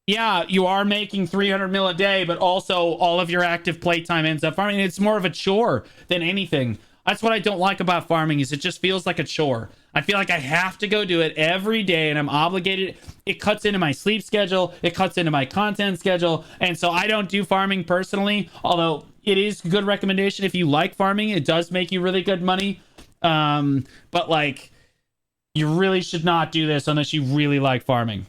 yeah, you are making 300 mil a day, but also all of your active playtime ends up farming. It's more of a chore than anything. That's what I don't like about farming, is it just feels like a chore. I feel like I have to go do it every day and I'm obligated. It cuts into my sleep schedule. It cuts into my content schedule. And so I don't do farming personally, although it is a good recommendation if you like farming. It does make you really good money. But like, you really should not do this unless you really like farming.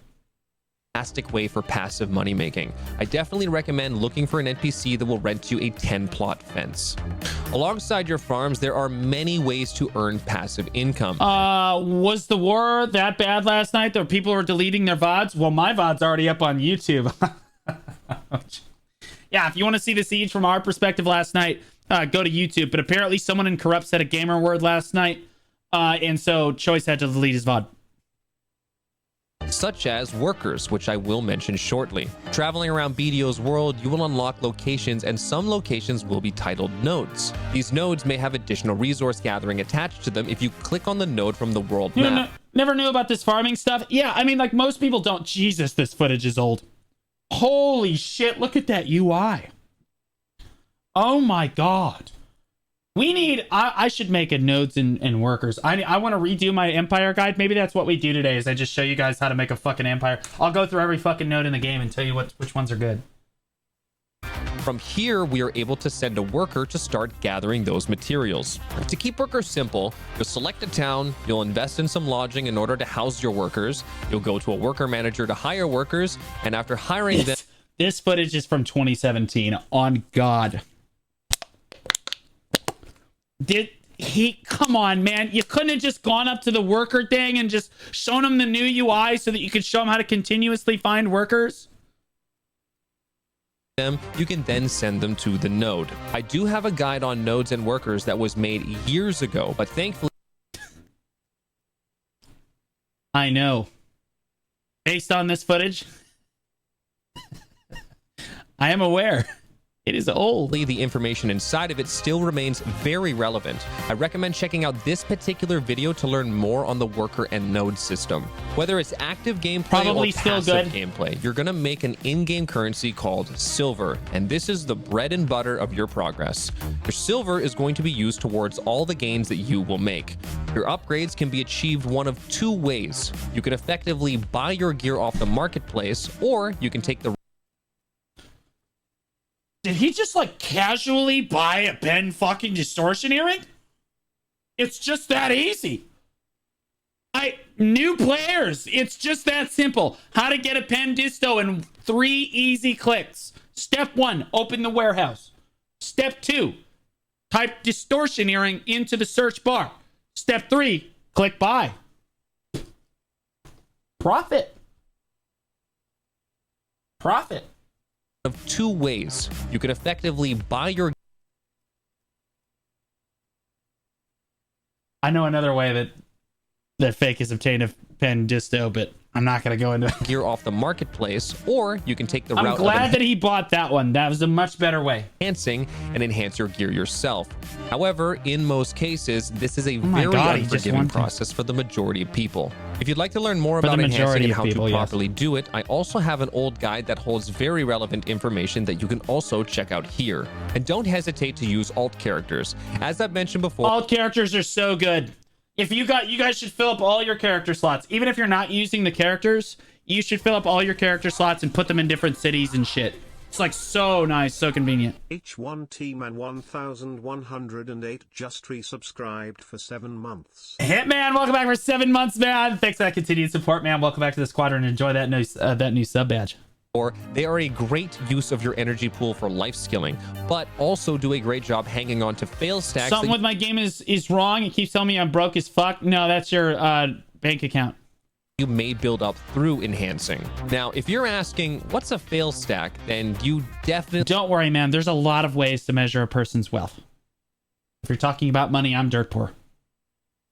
Way for passive money making. I definitely recommend looking for an NPC that will rent you a 10-plot fence. Alongside your farms, there are many ways to earn passive income. Was the war that bad last night that people were deleting their VODs? Well, my VOD's already up on YouTube. Yeah, if you want to see the siege from our perspective last night, go to YouTube. But apparently someone in Corrupt said a gamer word last night, and so Choice had to delete his VOD. Such as workers, which I will mention shortly. Traveling around BDO's world, you will unlock locations, and some locations will be titled nodes. These nodes may have additional resource gathering attached to them if you click on the node from the world map. Never knew about this farming stuff. Yeah, I mean, like, most people don't. Jesus, this footage is old. Holy shit, look at that UI. Oh my god. We need, I should make a nodes and workers. I want to redo my empire guide. Maybe that's what we do today is I just show you guys how to make a fucking empire. I'll go through every fucking node in the game and tell you which ones are good. From here, we are able to send a worker to start gathering those materials. To keep workers simple, you'll select a town, you'll invest in some lodging in order to house your workers, you'll go to a worker manager to hire workers, and after hiring them... This footage is from 2017, on God. Come on, man. You couldn't have just gone up to the worker thing and just shown them the new UI so that you could show them how to continuously find workers? You can then send them to the node. I do have a guide on nodes and workers that was made years ago, but thankfully... I know. Based on this footage, I am aware. It is old. The information inside of it still remains very relevant. I recommend checking out this particular video to learn more on the worker and node system. Whether it's active gameplay Probably or still passive good. gameplay, you're going to make an in-game currency called silver, and this is the bread and butter of your progress. Your silver is going to be used towards all the gains that you will make. Your upgrades can be achieved one of two ways. You can effectively buy your gear off the marketplace, or you can take the... Did he just like casually buy a Ben fucking distortion earring? It's just that easy. New players, it's just that simple. How to get a pen disto in 3 easy clicks. Step 1, open the warehouse. Step 2, type distortion earring into the search bar. Step 3, click buy. Profit. Profit. Of two ways. You can effectively buy your... I know another way that Fake has obtained a pen disto, but I'm not going to go into gear off the marketplace, or you can take the route I'm glad that he bought that one. That was a much better way. Enhancing and enhance your gear yourself. However, in most cases, this is a very unforgiving process for the majority of people. If you'd like to learn more about enhancing and how to properly do it, I also have an old guide that holds very relevant information that you can also check out here. And don't hesitate to use alt characters. As I've mentioned before, alt characters are so good. If you guys should fill up all your character slots. Even if you're not using the characters, you should fill up all your character slots and put them in different cities and shit. It's like so nice, so convenient. H1T-Man 1108 just resubscribed for 7 months. Hitman, welcome back for 7 months, man. Thanks for that continued support, man. Welcome back to the squadron. Enjoy that new sub badge. They are a great use of your energy pool for life skilling, but also do a great job hanging on to fail stacks. Something with my game is wrong. It keeps telling me I'm broke as fuck. No, that's your bank account. You may build up through enhancing. Now, if you're asking what's a fail stack, then you definitely... Don't worry, man. There's a lot of ways to measure a person's wealth. If you're talking about money, I'm dirt poor.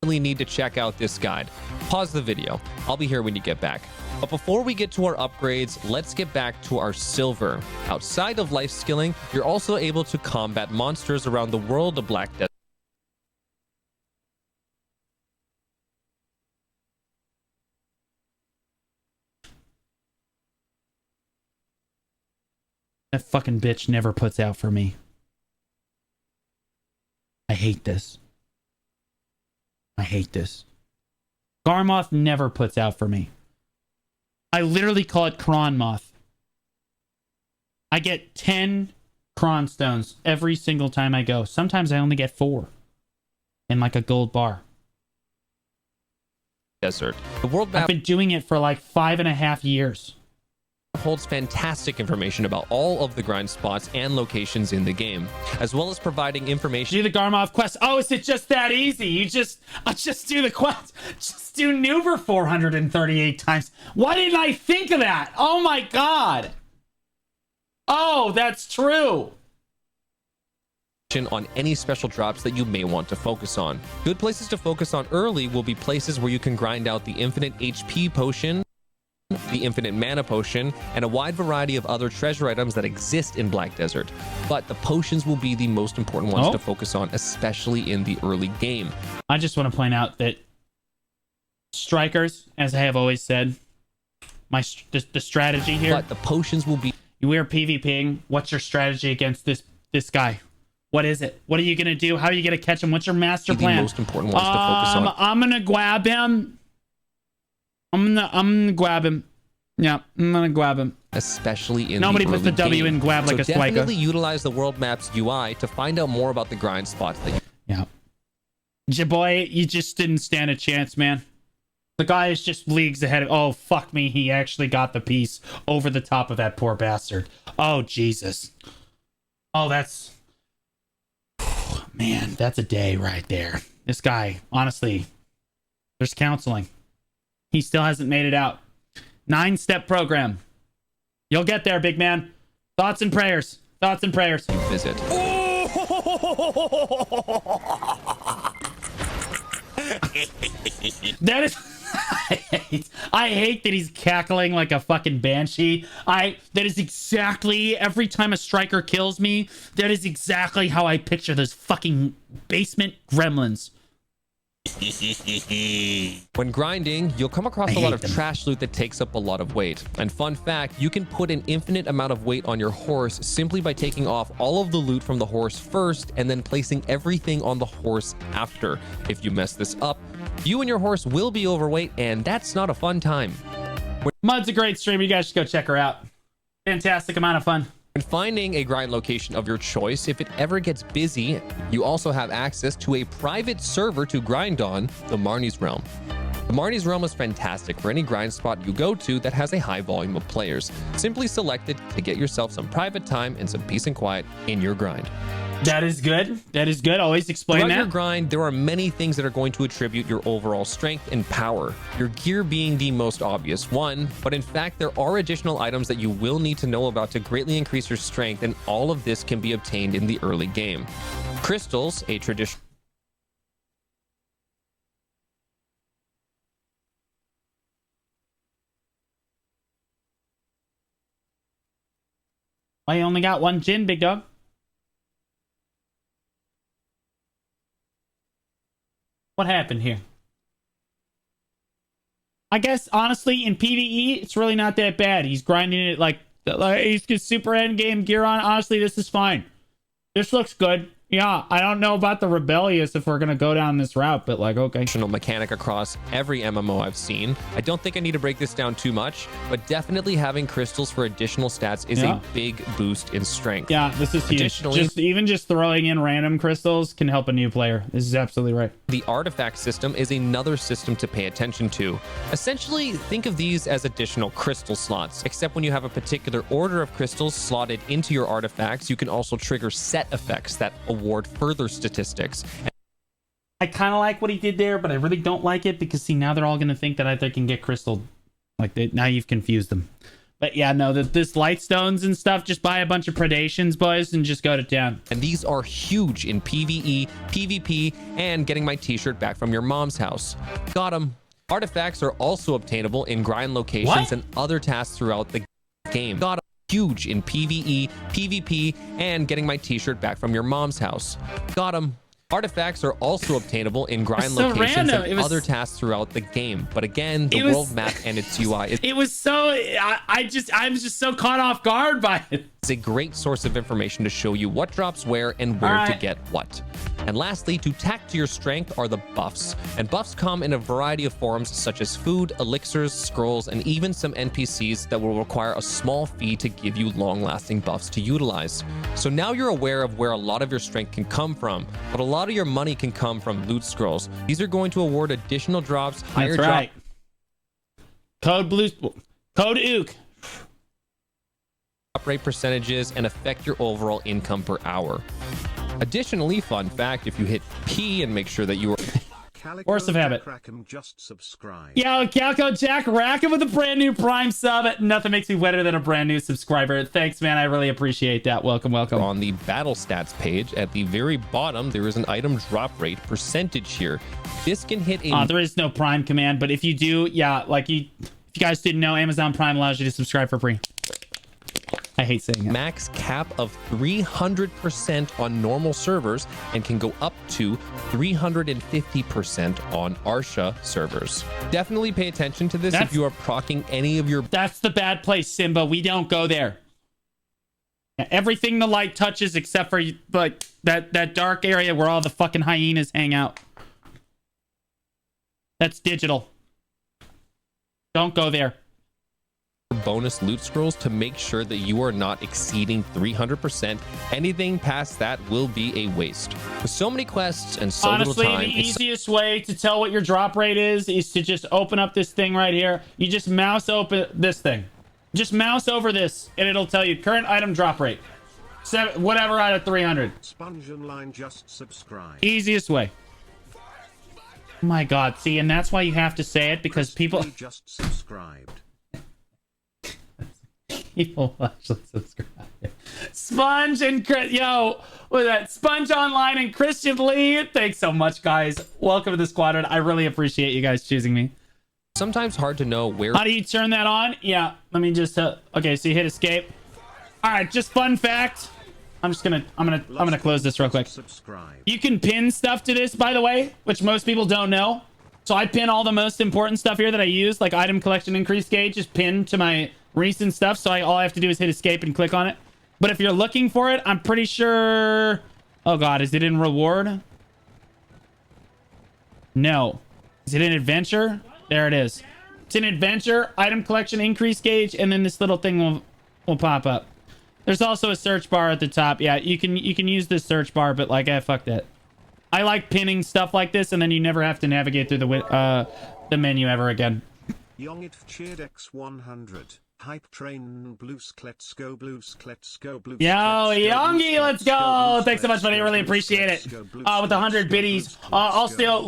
Need to check out this guide. Pause the video. I'll be here when you get back. But before we get to our upgrades, let's get back to our silver. Outside of life skilling, you're also able to combat monsters around the world of Black Desert. That fucking bitch never puts out for me. I hate this. I hate this. Garmoth never puts out for me. I literally call it Cron Moth. I get 10 Cron stones every single time I go. Sometimes I only get 4 in like a gold bar. Desert. The world map I've been doing it for like 5.5 years. Holds fantastic information about all of the grind spots and locations in the game, as well as providing information. Do the Garmoth quest. Oh, is it just that easy? I'll just do the quest. Just do Nuber 438 times. Why didn't I think of that? Oh my god. Oh, that's true. On any special drops that you may want to focus on. Good places to focus on early will be places where you can grind out the infinite HP potion, the infinite mana potion, and a wide variety of other treasure items that exist in Black Desert. But the potions will be the most important ones to focus on, especially in the early game. I just want to point out that strikers, as I have always said, the strategy here. But the potions will be... You are PvPing. What's your strategy against this guy? What is it? What are you gonna do? How are you gonna catch him? What's your master plan? The most important ones to focus on. I'm gonna grab him. I'm gonna grab him. Yeah, I'm gonna grab him. Especially in nobody the puts the W game. in grab like a spiker. Definitely utilize the world map's UI to find out more about the grind spots that you. Yeah. Jaboy, you just didn't stand a chance, man. The guy is just leagues ahead of... Oh, fuck me. He actually got the piece over the top of that poor bastard. Oh, Jesus. Oh, that's... Man, that's a day right there. This guy, honestly, there's counseling. He still hasn't made it out. 9-step program. You'll get there, big man. Thoughts and prayers. Thoughts and prayers. Visit. That is... I hate that he's cackling like a fucking banshee. That is exactly, every time a striker kills me, that is exactly how I picture those fucking basement gremlins. When grinding, you'll come across a lot of trash loot that takes up a lot of weight. And fun fact, you can put an infinite amount of weight on your horse simply by taking off all of the loot from the horse first and then placing everything on the horse after. If you mess this up, you and your horse will be overweight, and that's not a fun time. Mud's a great streamer. You guys should go check her out. Fantastic amount of fun. When finding a grind location of your choice, if it ever gets busy, you also have access to a private server to grind on, the Marnie's Realm. The Marnie's Realm is fantastic for any grind spot you go to that has a high volume of players. Simply select it to get yourself some private time and some peace and quiet in your grind. That is good. That is good. Always explain Throughout that. your grind, there are many things that are going to attribute your overall strength and power, your gear being the most obvious one, but in fact, there are additional items that you will need to know about to greatly increase your strength, and all of this can be obtained in the early game. Crystals, a traditional... I only got one gin, big dog. What happened here? I guess, honestly, in PvE, it's really not that bad. He's grinding it like he's got super endgame gear on. Honestly, this is fine. This looks good. Yeah, I don't know about the rebellious if we're going to go down this route, but like, okay. Mechanic across every MMO I've seen. I don't think I need to break this down too much, but definitely having crystals for additional stats is a big boost in strength. Yeah, this is huge. Even just throwing in random crystals can help a new player. This is absolutely right. The artifact system is another system to pay attention to. Essentially, think of these as additional crystal slots, except when you have a particular order of crystals slotted into your artifacts, you can also trigger set effects that award further statistics. I kind of like what he did there, but I really don't like it because, see, now they're all going to think that they can get crystal. Like, now you've confused them. But yeah, no, this light stones and stuff, just buy a bunch of predations, boys, and just go to town. And these are huge in PvE, PvP, and getting my t-shirt back from your mom's house. Got them. Artifacts are also obtainable in grind locations and other tasks throughout the game. Got 'em. Huge in PvE, PvP, and getting my t-shirt back from your mom's house. Got them. Artifacts are also obtainable in grind locations and other tasks throughout the game. But again, the world map and its UI it was so... I'm just so caught off guard by it. It's a great source of information to show you what drops where and where to get what. And lastly, to tack to your strength are the buffs. And buffs come in a variety of forms such as food, elixirs, scrolls, and even some NPCs that will require a small fee to give you long-lasting buffs to utilize. So now you're aware of where a lot of your strength can come from, but a lot of your money can come from loot scrolls. These are going to award additional drops, higher drop. Code OOK. Rate percentages, and affect your overall income per hour. Additionally, fun fact, if you hit P and make sure that you are... Force of habit. Just subscribe. Yo, Calico Jack Rackham with a brand new Prime sub. Nothing makes me wetter than a brand new subscriber. Thanks, man. I really appreciate that. Welcome, welcome. On the battle stats page, at the very bottom, there is an item drop rate percentage here. This can hit a... there is no Prime command, but if you do, yeah, like if you guys didn't know, Amazon Prime allows you to subscribe for free. I hate saying it. Max cap of 300% on normal servers and can go up to 350% on Arsha servers. Definitely pay attention to this if you are proccing any of your... That's the bad place, Simba. We don't go there. Yeah, everything the light touches except for like that dark area where all the fucking hyenas hang out. That's digital. Don't go there. Bonus loot scrolls to make sure that you are not exceeding 300%. Anything past that will be a waste. With so many quests and so little time. Honestly, the easiest way to tell what your drop rate is to just open up this thing right here. You just mouse open this thing. Just mouse over this, and it'll tell you current item drop rate. Whatever out of 300. Sponge Online just subscribe. Easiest way. Oh my god, see, and that's why you have to say it, because people just subscribed. People actually subscribe. Sponge and yo, with that Sponge Online and Christian Lee. Thanks so much, guys. Welcome to the squadron. I really appreciate you guys choosing me. Sometimes hard to know where. How do you turn that on? Yeah, let me just. Okay, so you hit escape. All right, just fun fact. I'm gonna close this real quick. You can pin stuff to this, by the way, which most people don't know. So I pin all the most important stuff here that I use, like item collection increase gauge, is pinned to my recent stuff. So all I have to do is hit escape and click on it. But if you're looking for it, I'm pretty sure. Oh god, is it in reward? No. Is it in adventure? There it is. It's in adventure, item collection increase gauge, and then this little thing will pop up. There's also a search bar at the top. Yeah, you can use this search bar, but like, fuck that. I like pinning stuff like this, and then you never have to navigate through the menu ever again. Young it cheered X100. Hype train blues, let's go blues, let's go blues. Yo, Youngie, let's go. Thanks so much, buddy. I really appreciate it. With 100 biddies. Also,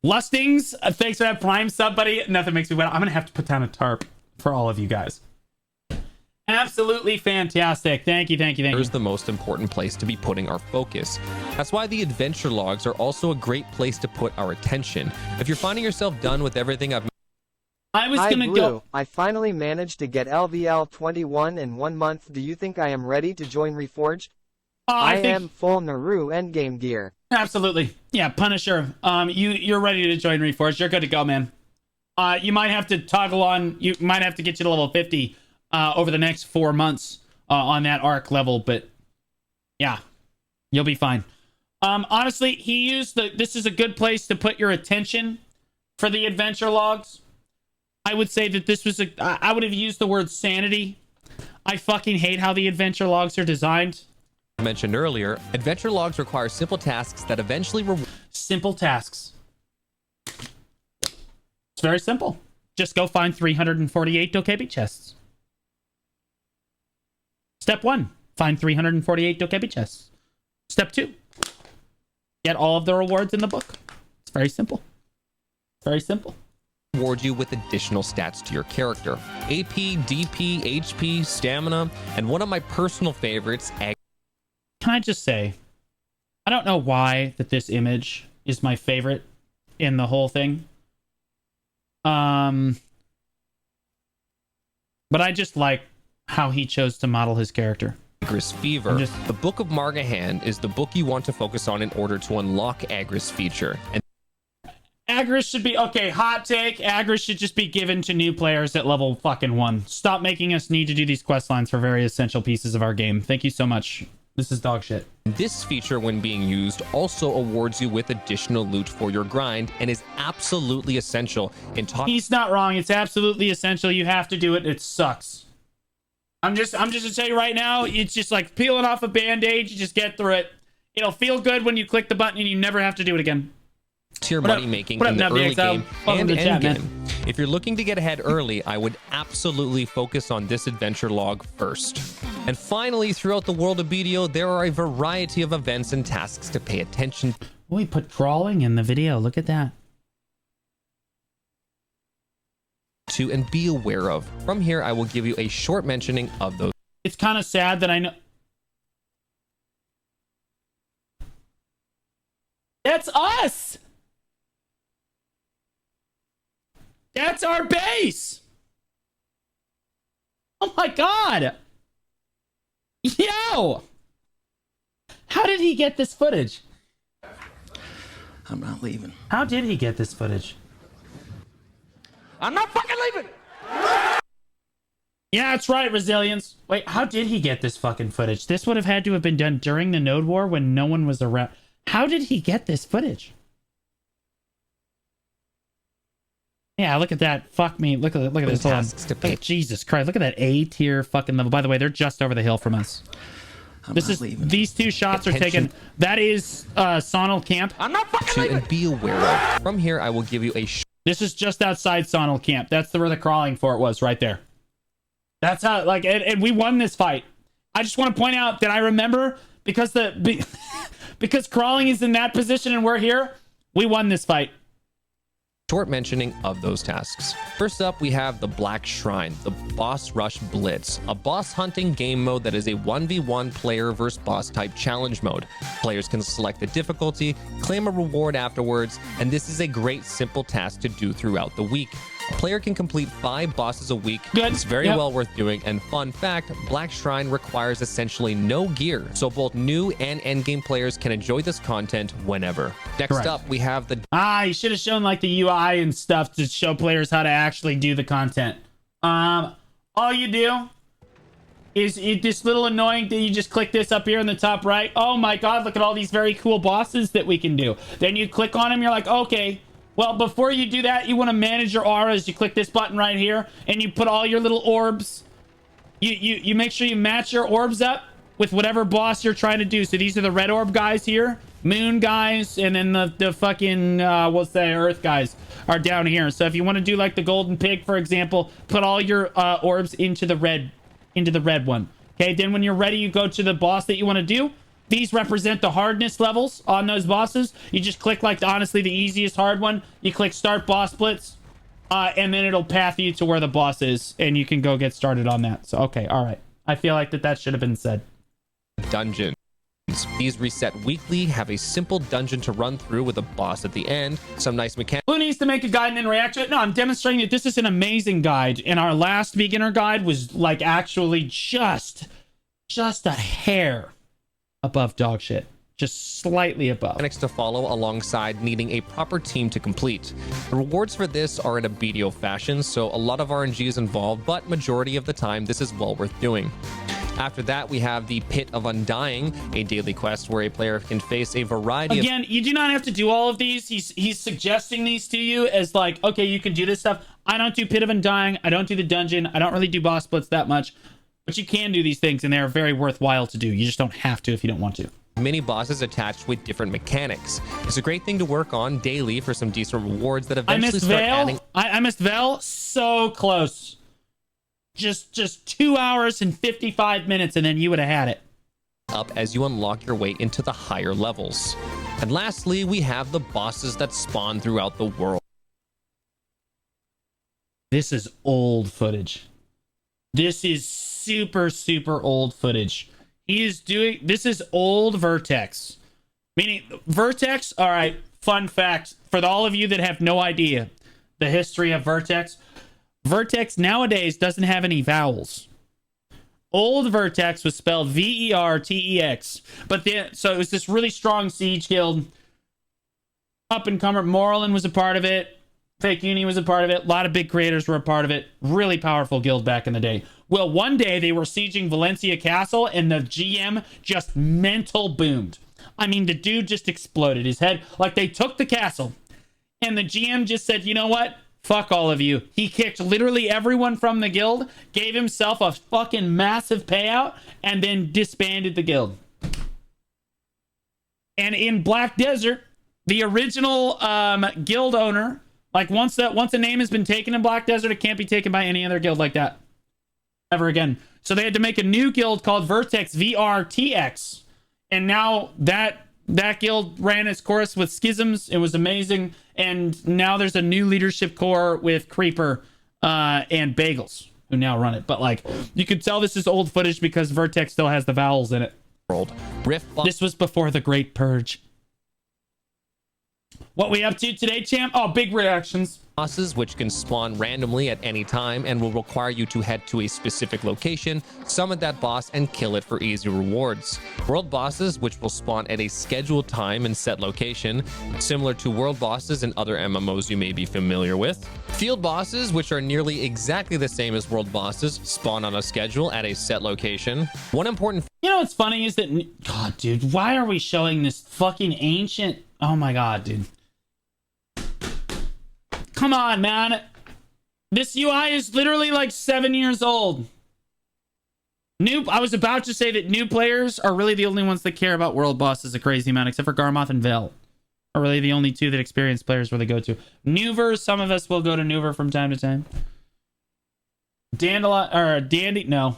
Lustings, thanks for that Prime sub, buddy. Nothing makes me wet. I'm gonna have to put down a tarp for all of you guys. Absolutely fantastic. Thank you. Here's the most important place to be putting our focus. That's why the adventure logs are also a great place to put our attention. If you're finding yourself done with everything I finally managed to get LVL 21 in 1 month. Do you think I am ready to join Reforged? I am full Naru endgame gear. Absolutely. Yeah, Punisher. You're ready to join Reforged. You're good to go, man. You might have to toggle on. You might have to get you to level 50 over the next 4 months on that arc level, but yeah, you'll be fine. Honestly, this is a good place to put your attention for the adventure logs. I would say that this was I would have used the word sanity. I fucking hate how the adventure logs are designed. Mentioned earlier, adventure logs require simple tasks that eventually reward. Simple tasks. It's very simple. Just go find 348 dokebi chests. Step 1, find 348 dokebi chests. Step 2, get all of the rewards in the book. It's very simple. Very simple. Reward you with additional stats to your character. AP, DP, HP, stamina, and one of my personal favorites. Can I just say, I don't know why that this image is my favorite in the whole thing. But I just like how he chose to model his character. Agris Fever. The Book of Margahan is the book you want to focus on in order to unlock Agris feature. And Agris should be, okay, hot take, Agris should just be given to new players at level fucking 1. Stop making us need to do these quest lines for very essential pieces of our game. Thank you so much. This is dog shit. This feature, when being used, also awards you with additional loot for your grind and is absolutely essential in He's not wrong. It's absolutely essential. You have to do it. It sucks. I'm just gonna tell you right now, it's just like peeling off a band-aid. You just get through it. It'll feel good when you click the button and you never have to do it again. Tier money making in the early game and end game. If you're looking to get ahead early, I would absolutely focus on this adventure log first. And finally, throughout the world of BDO, there are a variety of events and tasks to pay attention to. We put crawling in the video. Look at that. And be aware of. From here, I will give you a short mentioning of those. It's kind of sad that I know. That's us! That's our base! Oh my god! Yo! How did he get this footage? I'm not leaving. How did he get this footage? I'm not fucking leaving! Yeah, that's right, Resilience. Wait, how did he get this fucking footage? This would have had to have been done during the Node War when no one was around. How did he get this footage? Yeah, look at that. Fuck me. Look at this. Hold on. Jesus Christ. Look at that A tier fucking level. By the way, they're just over the hill from us. These two shots are taken. That is Sonal Camp. I'm not fucking leaving. And be aware of. From here, I will give you a This is just outside Sonal Camp. That's where the crawling fort was, right there. That's how, like, and we won this fight. I just want to point out that I remember because because crawling is in that position and we're here, we won this fight. short mentioning of those tasks. First up, we have the Black Shrine, the Boss Rush Blitz, a boss hunting game mode that is a 1v1 player versus boss type challenge mode. Players can select the difficulty, claim a reward afterwards, and this is a great simple task to do throughout the week. A player can complete 5 bosses a week. Good. It's very well worth doing, and fun fact, Black Shrine requires essentially no gear, so both new and endgame players can enjoy this content whenever. Next up, we have the... you should have shown like the UI and stuff to show players how to actually do the content. All you do is this little annoying thing, you just click this up here in the top right. Oh my god, look at all these very cool bosses that we can do. Then you click on them, you're like, okay. Well, before you do that, you want to manage your auras. You click this button right here, and you put all your little orbs. You make sure you match your orbs up with whatever boss you're trying to do. So these are the red orb guys here, moon guys, and then the fucking, what's that, earth guys are down here. So if you want to do like the golden pig, for example, put all your orbs into the red one. Okay, then when you're ready, you go to the boss that you want to do. These represent the hardness levels on those bosses. You just click like honestly the easiest hard one. You click start boss blitz, and then it'll path you to where the boss is, and you can go get started on that. So okay, all right. I feel like that should have been said. Dungeons. These reset weekly, have a simple dungeon to run through with a boss at the end, some nice mechanics. Who needs to make a guide and then react to it? No, I'm demonstrating that this is an amazing guide, and our last beginner guide was like actually just a hair above dog shit, just slightly above. Mechanics to follow alongside needing a proper team to complete. The rewards for this are in a BDO fashion, so a lot of RNG is involved, but majority of the time this is well worth doing. After that, we have the Pit of Undying, a daily quest where a player can face a variety Again, you do not have to do all of these. He's suggesting these to you as like, okay, you can do this stuff. I don't do Pit of Undying. I don't do the dungeon. I don't really do boss splits that much. But you can do these things, and they're very worthwhile to do. You just don't have to if you don't want to. Mini bosses attached with different mechanics. It's a great thing to work on daily for some decent rewards that eventually start adding. I missed Vel. So close. Just 2 hours and 55 minutes, and then you would have had it. Up as you unlock your way into the higher levels. And lastly, we have the bosses that spawn throughout the world. This is old footage. This is super old footage. This is old Vertex. Meaning, Vertex, all right, fun fact, for all of you that have no idea the history of Vertex, Vertex nowadays doesn't have any vowels. Old Vertex was spelled Vertex, but so it was this really strong siege guild. Up and comer, Morlin was a part of it. Fake Uni was a part of it. A lot of big creators were a part of it. Really powerful guild back in the day. Well, one day they were sieging Valencia Castle and the GM just mental boomed. I mean, the dude just exploded his head. Like, they took the castle and the GM just said, you know what? Fuck all of you. He kicked literally everyone from the guild, gave himself a fucking massive payout, and then disbanded the guild. And in Black Desert, the original guild owner, like once a name has been taken in Black Desert, it can't be taken by any other guild like that ever again. So they had to make a new guild called Vertex, VRTX. And now that guild ran its course with schisms. It was amazing. And now there's a new leadership core with Creeper and Bagels who now run it. But like, you could tell this is old footage because Vertex still has the vowels in it. This was before the Great Purge. What we up to today, champ? Oh, big reactions. bosses, which can spawn randomly at any time and will require you to head to a specific location, summon that boss, and kill it for easy rewards. World bosses, which will spawn at a scheduled time and set location, similar to world bosses in other MMOs you may be familiar with. Field bosses, which are nearly exactly the same as world bosses, spawn on a schedule at a set location. One important... You know what's funny is that... God, dude, why are we showing this fucking ancient... Oh my god, dude. Come on, man. This UI is literally like 7 years old. I was about to say that new players are really the only ones that care about world bosses a crazy amount, except for Garmoth and Vel. Are really the only two that experienced players really go to. Newver, some of us will go to Newver from time to time. No.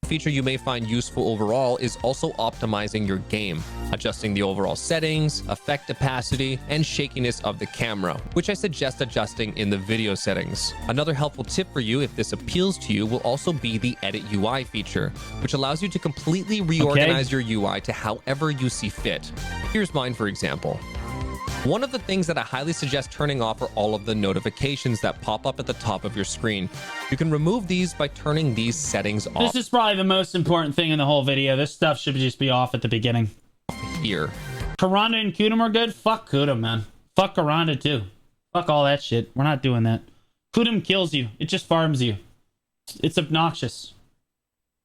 Feature you may find useful overall is also optimizing your game, adjusting the overall settings, effect opacity, and shakiness of the camera, which I suggest adjusting in the video settings. Another helpful tip for you if this appeals to you will also be the Edit UI feature, which allows you to completely reorganize your UI to however you see fit. Here's mine, for example. One of the things that I highly suggest turning off are all of the notifications that pop up at the top of your screen. You can remove these by turning these settings off. This is probably the most important thing in the whole video. This stuff should just be off at the beginning. Here. Karanda and Kudum are good? Fuck Kudum, man. Fuck Karanda too. Fuck all that shit. We're not doing that. Kudum kills you. It just farms you. It's obnoxious.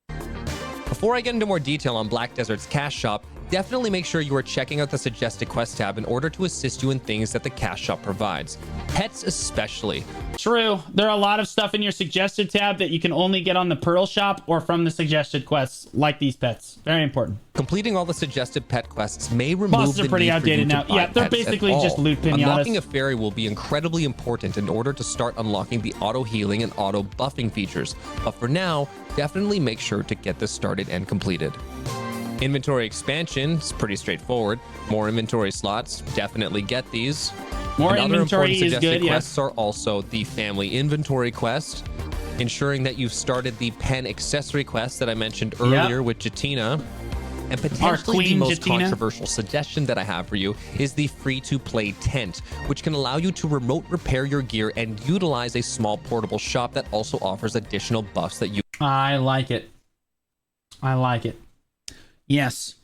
Before I get into more detail on Black Desert's cash shop, definitely make sure you are checking out the suggested quest tab in order to assist you in things that the cash shop provides. Pets especially. True. There are a lot of stuff in your suggested tab that you can only get on the Pearl shop or from the suggested quests, like these pets. Very important. Completing all the suggested pet quests may remove Bosses the are pretty need outdated for you now. to buy Yeah, they're pets basically at all. just loot pinatas. Unlocking a fairy will be incredibly important in order to start unlocking the auto healing and auto buffing features. But for now, definitely make sure to get this started and completed. Inventory expansion is pretty straightforward. More inventory slots, definitely get these. More and inventory is good, quests are also the family inventory quest, ensuring that you've started the pen accessory quest that I mentioned earlier with Jatina. And potentially the most controversial suggestion that I have for you is the free-to-play tent, which can allow you to remote repair your gear and utilize a small portable shop that also offers additional buffs that you... I like it. I like it. Yes.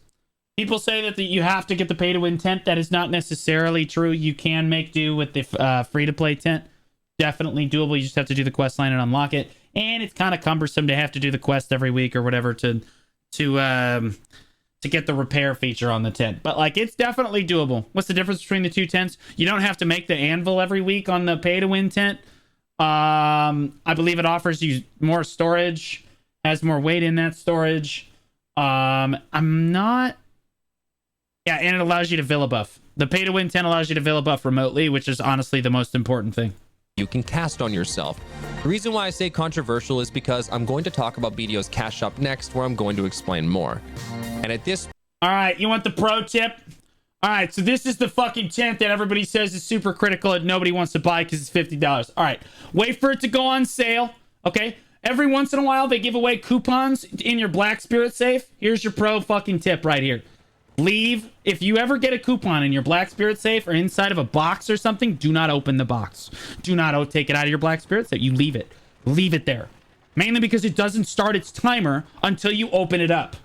People say that you have to get the pay-to-win tent. That is not necessarily true. You can make do with the free-to-play tent. Definitely doable. You just have to do the quest line and unlock it. And it's kind of cumbersome to have to do the quest every week or whatever to get the repair feature on the tent. But like, it's definitely doable. What's the difference between the two tents? You don't have to make the anvil every week on the pay-to-win tent. I believe it offers you more storage, has more weight in that storage. I'm not... Yeah, and it allows you to villa buff. The pay-to-win 10 allows you to villa buff remotely, which is honestly the most important thing. You can cast on yourself. The reason why I say controversial is because I'm going to talk about BDO's cash shop next, where I'm going to explain more. And at this... All right, you want the pro tip? All right, so this is the fucking tent that everybody says is super critical and nobody wants to buy because it's $50. All right, wait for it to go on sale, okay? Every once in a while, they give away coupons in your Black Spirit safe. Here's your pro fucking tip right here. Leave. If you ever get a coupon in your Black Spirit safe or inside of a box or something, do not open the box. Do not take it out of your Black Spirit safe. You leave it. Leave it there. Mainly because it doesn't start its timer until you open it up.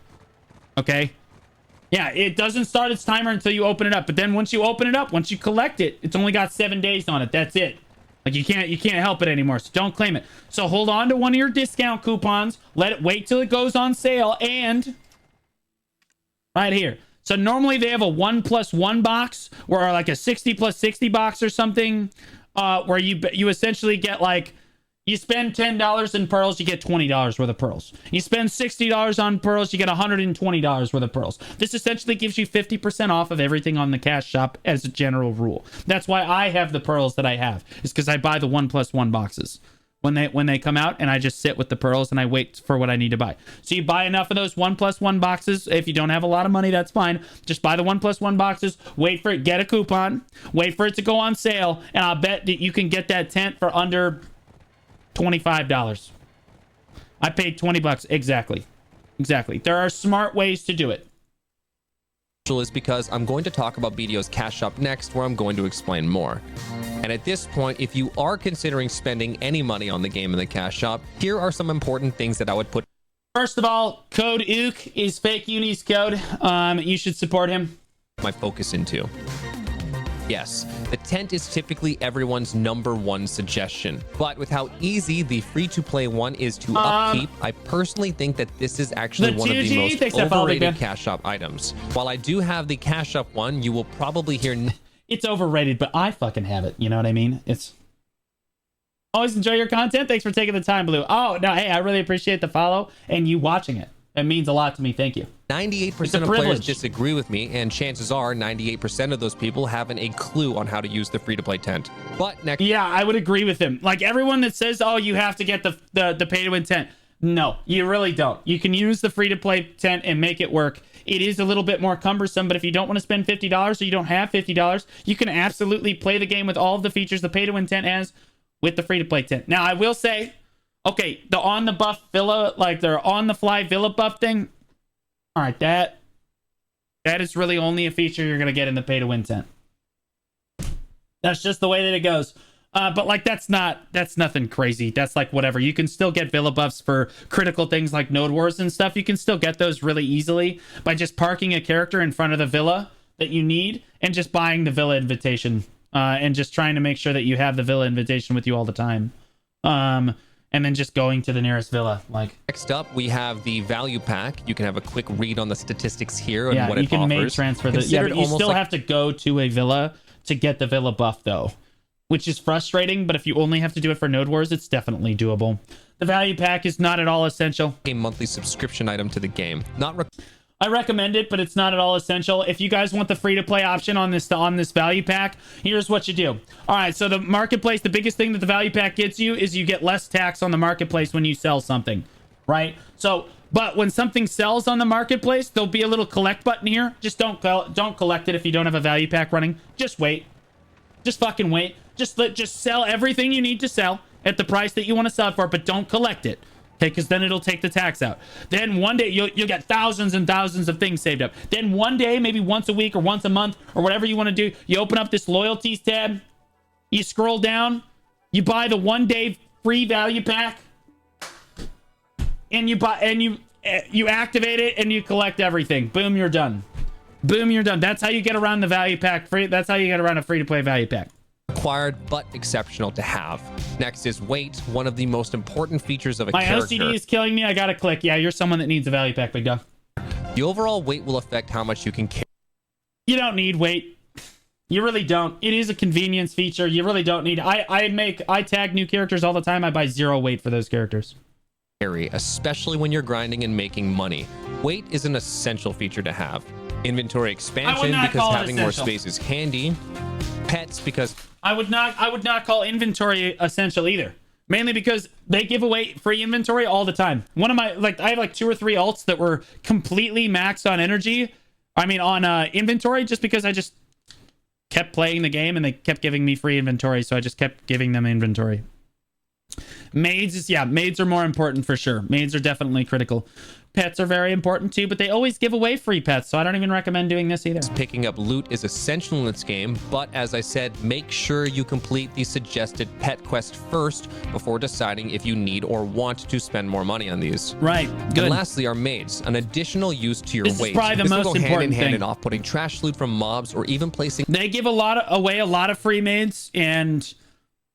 Okay? Yeah, it doesn't start its timer until you open it up. But then once you open it up, once you collect it, it's only got 7 days on it. That's it. Like, you can't help it anymore, so don't claim it. So hold on to one of your discount coupons. Let it wait till it goes on sale. And right here. So normally they have a 1+1 box or like a 60+60 box or something, where you essentially get like, you spend $10 in pearls, you get $20 worth of pearls. You spend $60 on pearls, you get $120 worth of pearls. This essentially gives you 50% off of everything on the cash shop as a general rule. That's why I have the pearls that I have. It's because I buy the 1+1 boxes when they come out, and I just sit with the pearls and I wait for what I need to buy. So you buy enough of those 1+1 boxes. If you don't have a lot of money, that's fine. Just buy the 1+1 boxes, wait for it, get a coupon, wait for it to go on sale, and I'll bet that you can get that tent for under $25. I paid $20 exactly. There are smart ways to do it. Is because I'm going to talk about BDO's cash shop next, where I'm going to explain more. And at this point, if you are considering spending any money on the game in the cash shop, here are some important things that I would put. First of all, code OOK is fake Uni's code. You should support him. My focus into. Yes, the tent is typically everyone's #1 suggestion, but with how easy the free-to-play one is to upkeep, I personally think that this is actually one of the most overrated cash shop items. While I do have the cash shop one, you will probably hear... It's overrated, but I fucking have it. You know what I mean? It's... Always enjoy your content. Thanks for taking the time, Blue. Oh, no, hey, I really appreciate the follow and you watching it. It means a lot to me. Thank you. 98% of players disagree with me, and chances are 98% of those people haven't a clue on how to use the free-to-play tent. But next... Yeah, I would agree with him. Like, everyone that says, oh, you have to get the pay-to-win tent. No, you really don't. You can use the free-to-play tent and make it work. It is a little bit more cumbersome, but if you don't want to spend $50 or you don't have $50, you can absolutely play the game with all of the features the pay-to-win tent has with the free-to-play tent. Now, I will say... Okay, the on-the-buff villa, like their on-the-fly villa buff thing. All right, that is really only a feature you're going to get in the pay-to-win tent. That's just the way that it goes. But like, that's nothing crazy. That's like whatever. You can still get villa buffs for critical things like node wars and stuff. You can still get those really easily by just parking a character in front of the villa that you need and just buying the villa invitation and just trying to make sure that you have the villa invitation with you all the time. And then just going to the nearest villa. Like, next up, we have the value pack. You can have a quick read on the statistics here and what it offers. Yeah, you can make transfer. Yeah, but you still have to go to a villa to get the villa buff, though, which is frustrating. But if you only have to do it for Node Wars, it's definitely doable. The value pack is not at all essential. A monthly subscription item to the game. I recommend it, but it's not at all essential. If you guys want the free-to-play option on this value pack, here's what you do. All right, so the marketplace, the biggest thing that the value pack gets you is you get less tax on the marketplace when you sell something, right? So, but when something sells on the marketplace, there'll be a little collect button here. Just don't collect it if you don't have a value pack running. Just wait. Just fucking wait. Just sell everything you need to sell at the price that you want to sell it for, but don't collect it. Okay, because then it'll take the tax out. Then one day you'll get thousands and thousands of things saved up. Then one day, maybe once a week or once a month or whatever you want to do, you open up this loyalties tab, you scroll down, you buy the 1-day free value pack, and you activate it and you collect everything. Boom, you're done. Boom, you're done. That's how you get around the value pack free. That's how you get around a free-to-play value pack. Required but exceptional to have. Next is weight, one of the most important features of a character. My OCD is killing me. I gotta click. Yeah, you're someone that needs a value pack, big dog. The overall weight will affect how much you can carry. You don't need weight. You really don't. It is a convenience feature. You really don't need. I tag new characters all the time. I buy 0 weight for those characters. Especially when you're grinding and making money. Weight is an essential feature to have. Inventory expansion because having more space is handy. Pets because I would not call inventory essential either. Mainly because they give away free inventory all the time. One of my I have like 2 or 3 alts that were completely maxed on energy. I mean on inventory, just because I just kept playing the game and they kept giving me free inventory, so I just kept giving them inventory. Maids are more important for sure. Maids are definitely critical. Pets are very important too, but they always give away free pets, so I don't even recommend doing this either. Picking up loot is essential in this game, but as I said, make sure you complete the suggested pet quest first before deciding if you need or want to spend more money on these. Right, good. And lastly are maids, an additional use to your weight. This is probably the most important thing. Hand in off putting trash loot from mobs or even placing... They give away a lot of free maids, and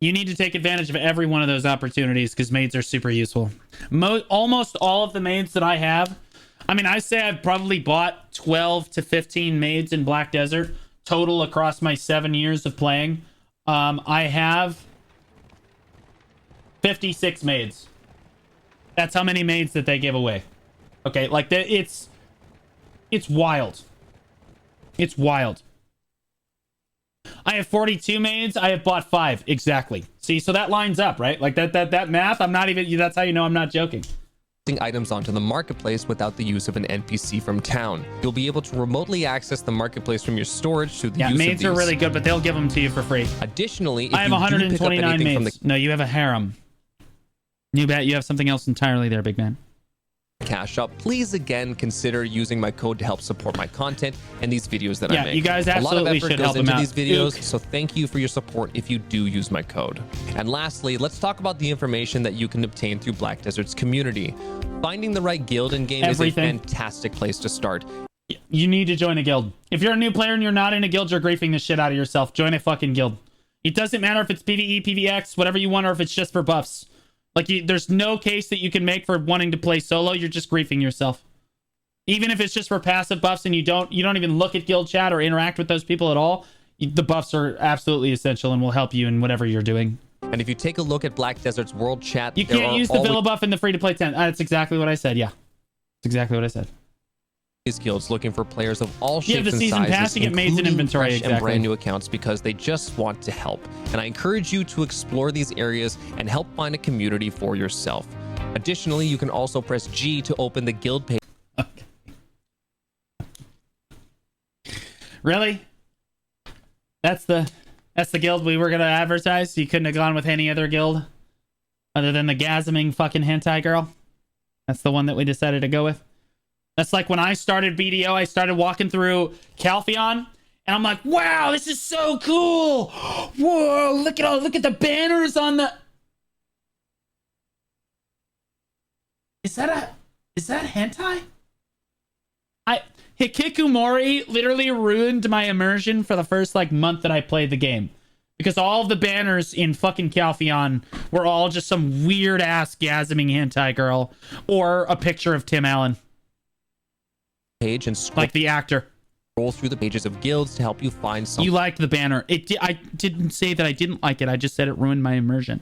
you need to take advantage of every one of those opportunities because maids are super useful. Almost all of the maids that I have, I mean, I say I've probably bought 12 to 15 maids in Black Desert total across my 7 years of playing. I have 56 maids. That's how many maids that they give away. Okay, like it's wild. It's wild. I have 42 maids. I have bought 5. Exactly. See, so that lines up, right? Like that math, I'm not even, that's how you know I'm not joking. Items onto the marketplace without the use of an NPC from town. You'll be able to remotely access the marketplace from your storage through the use of these. Maids are really good, but they'll give them to you for free. Additionally, if I have 129 maids. No, you have a harem. You bet you have something else entirely there, big man. cash shop, please again consider using my code to help support my content and these videos that I make. You guys absolutely a lot of effort should goes help into them these out. videos, so thank you for your support if you do use my code. And lastly, let's talk about the information that you can obtain through Black Desert's community. Finding the right guild in game is a fantastic place to start. You need to join a guild. If you're a new player and you're not in a guild, you're griefing the shit out of yourself. Join a fucking guild. It doesn't matter if it's PvE, PvX, whatever you want, or if it's just for buffs. Like, there's no case that you can make for wanting to play solo. You're just griefing yourself. Even if it's just for passive buffs and you don't even look at guild chat or interact with those people at all, the buffs are absolutely essential and will help you in whatever you're doing. And if you take a look at Black Desert's world chat, you can't use the Villa buff in the free-to-play tent. That's exactly what I said. Yeah, that's exactly what I said. These guilds looking for players of all shapes the and season sizes, pass, you get maids in inventory, fresh and brand new accounts, because they just want to help. And I encourage you to explore these areas and help find a community for yourself. Additionally, you can also press G to open the guild page. Okay. Really? That's the guild we were gonna advertise? You couldn't have gone with any other guild other than the gasming fucking hentai girl? That's the one that we decided to go with? That's like when I started BDO, I started walking through Calpheon, and I'm like, wow, this is so cool. Whoa, look at the banners on the... Is that hentai? Hikikomori literally ruined my immersion for the first month that I played the game. Because all of the banners in fucking Calpheon were all just some weird ass gasming hentai girl or a picture of Tim Allen. Page and like the actor. Scroll through the pages of guilds to help you find something. You liked the banner. I didn't say that I didn't like it. I just said it ruined my immersion.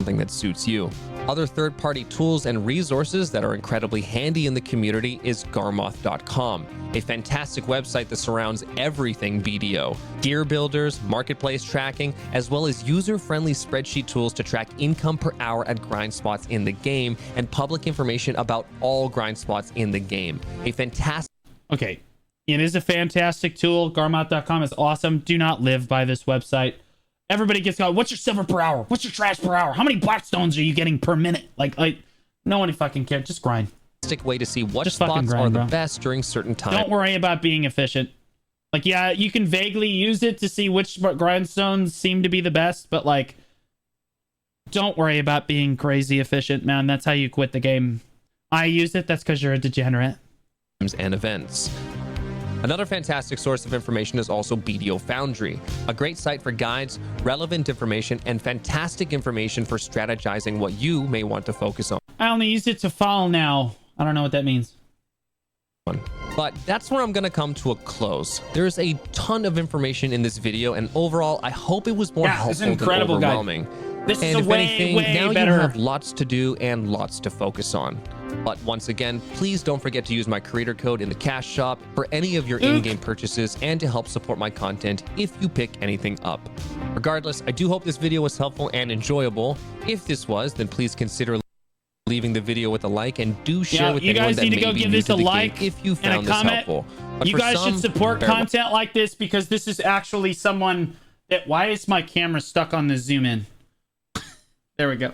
Something that suits you. Other third-party tools and resources that are incredibly handy in the community is Garmoth.com, a fantastic website that surrounds everything BDO. Gear builders, marketplace tracking, as well as user-friendly spreadsheet tools to track income per hour at grind spots in the game and public information about all grind spots in the game. A fantastic... Okay, it is a fantastic tool. Garmoth.com is awesome. Do not live by this website. Everybody gets going, what's your silver per hour? What's your trash per hour? How many blackstones are you getting per minute? Like no one fucking cares. Just grind. Way to see what spots are the best during certain times. Don't worry about being efficient. Like, yeah, you can vaguely use it to see which grindstones seem to be the best, but don't worry about being crazy efficient, man. That's how you quit the game. I use it. That's because you're a degenerate. And events. Another fantastic source of information is also BDO Foundry, a great site for guides, relevant information, and fantastic information for strategizing what you may want to focus on. I only use it to file now. I don't know what that means. But that's where I'm going to come to a close. There's a ton of information in this video, and overall, I hope it was more helpful than overwhelming. This is a way better. You have lots to do and lots to focus on. But once again, please don't forget to use my creator code in the cash shop for any of your in-game purchases and to help support my content if you pick anything up. Regardless, I do hope this video was helpful and enjoyable. If this was, then please consider leaving the video with a like and do share with anyone that may be new to the game. You guys need to go give this a like if you found this helpful. But you guys should support content like this because this is actually someone that... Why is my camera stuck on the zoom in? There we go.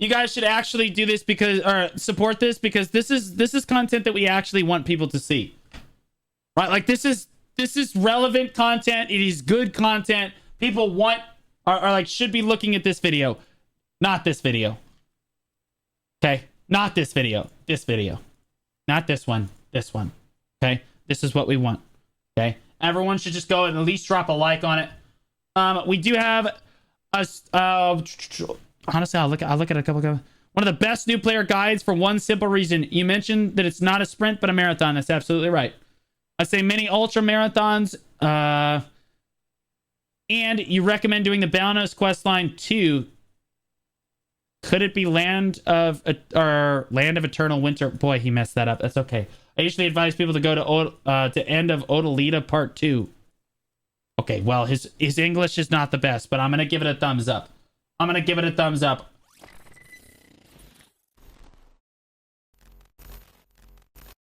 You guys should actually do this or support this because this is content that we actually want people to see. Right? Like this is relevant content. It is good content. People should be looking at this video. Not this video. Okay? Not this video. This video. Not this one. This one. Okay? This is what we want. Okay? Everyone should just go and at least drop a like on it. We do have honestly, I'll look at a couple of one of the best new player guides for one simple reason. You mentioned that it's not a sprint but a marathon. That's absolutely right. I say many ultra marathons, and you recommend doing the Balnos quest line too. Could it be Land of Eternal Winter? Boy, he messed that up. That's okay. I usually advise people to go to End of Odalita Part 2. Okay, well, his English is not the best, but I'm going to give it a thumbs up.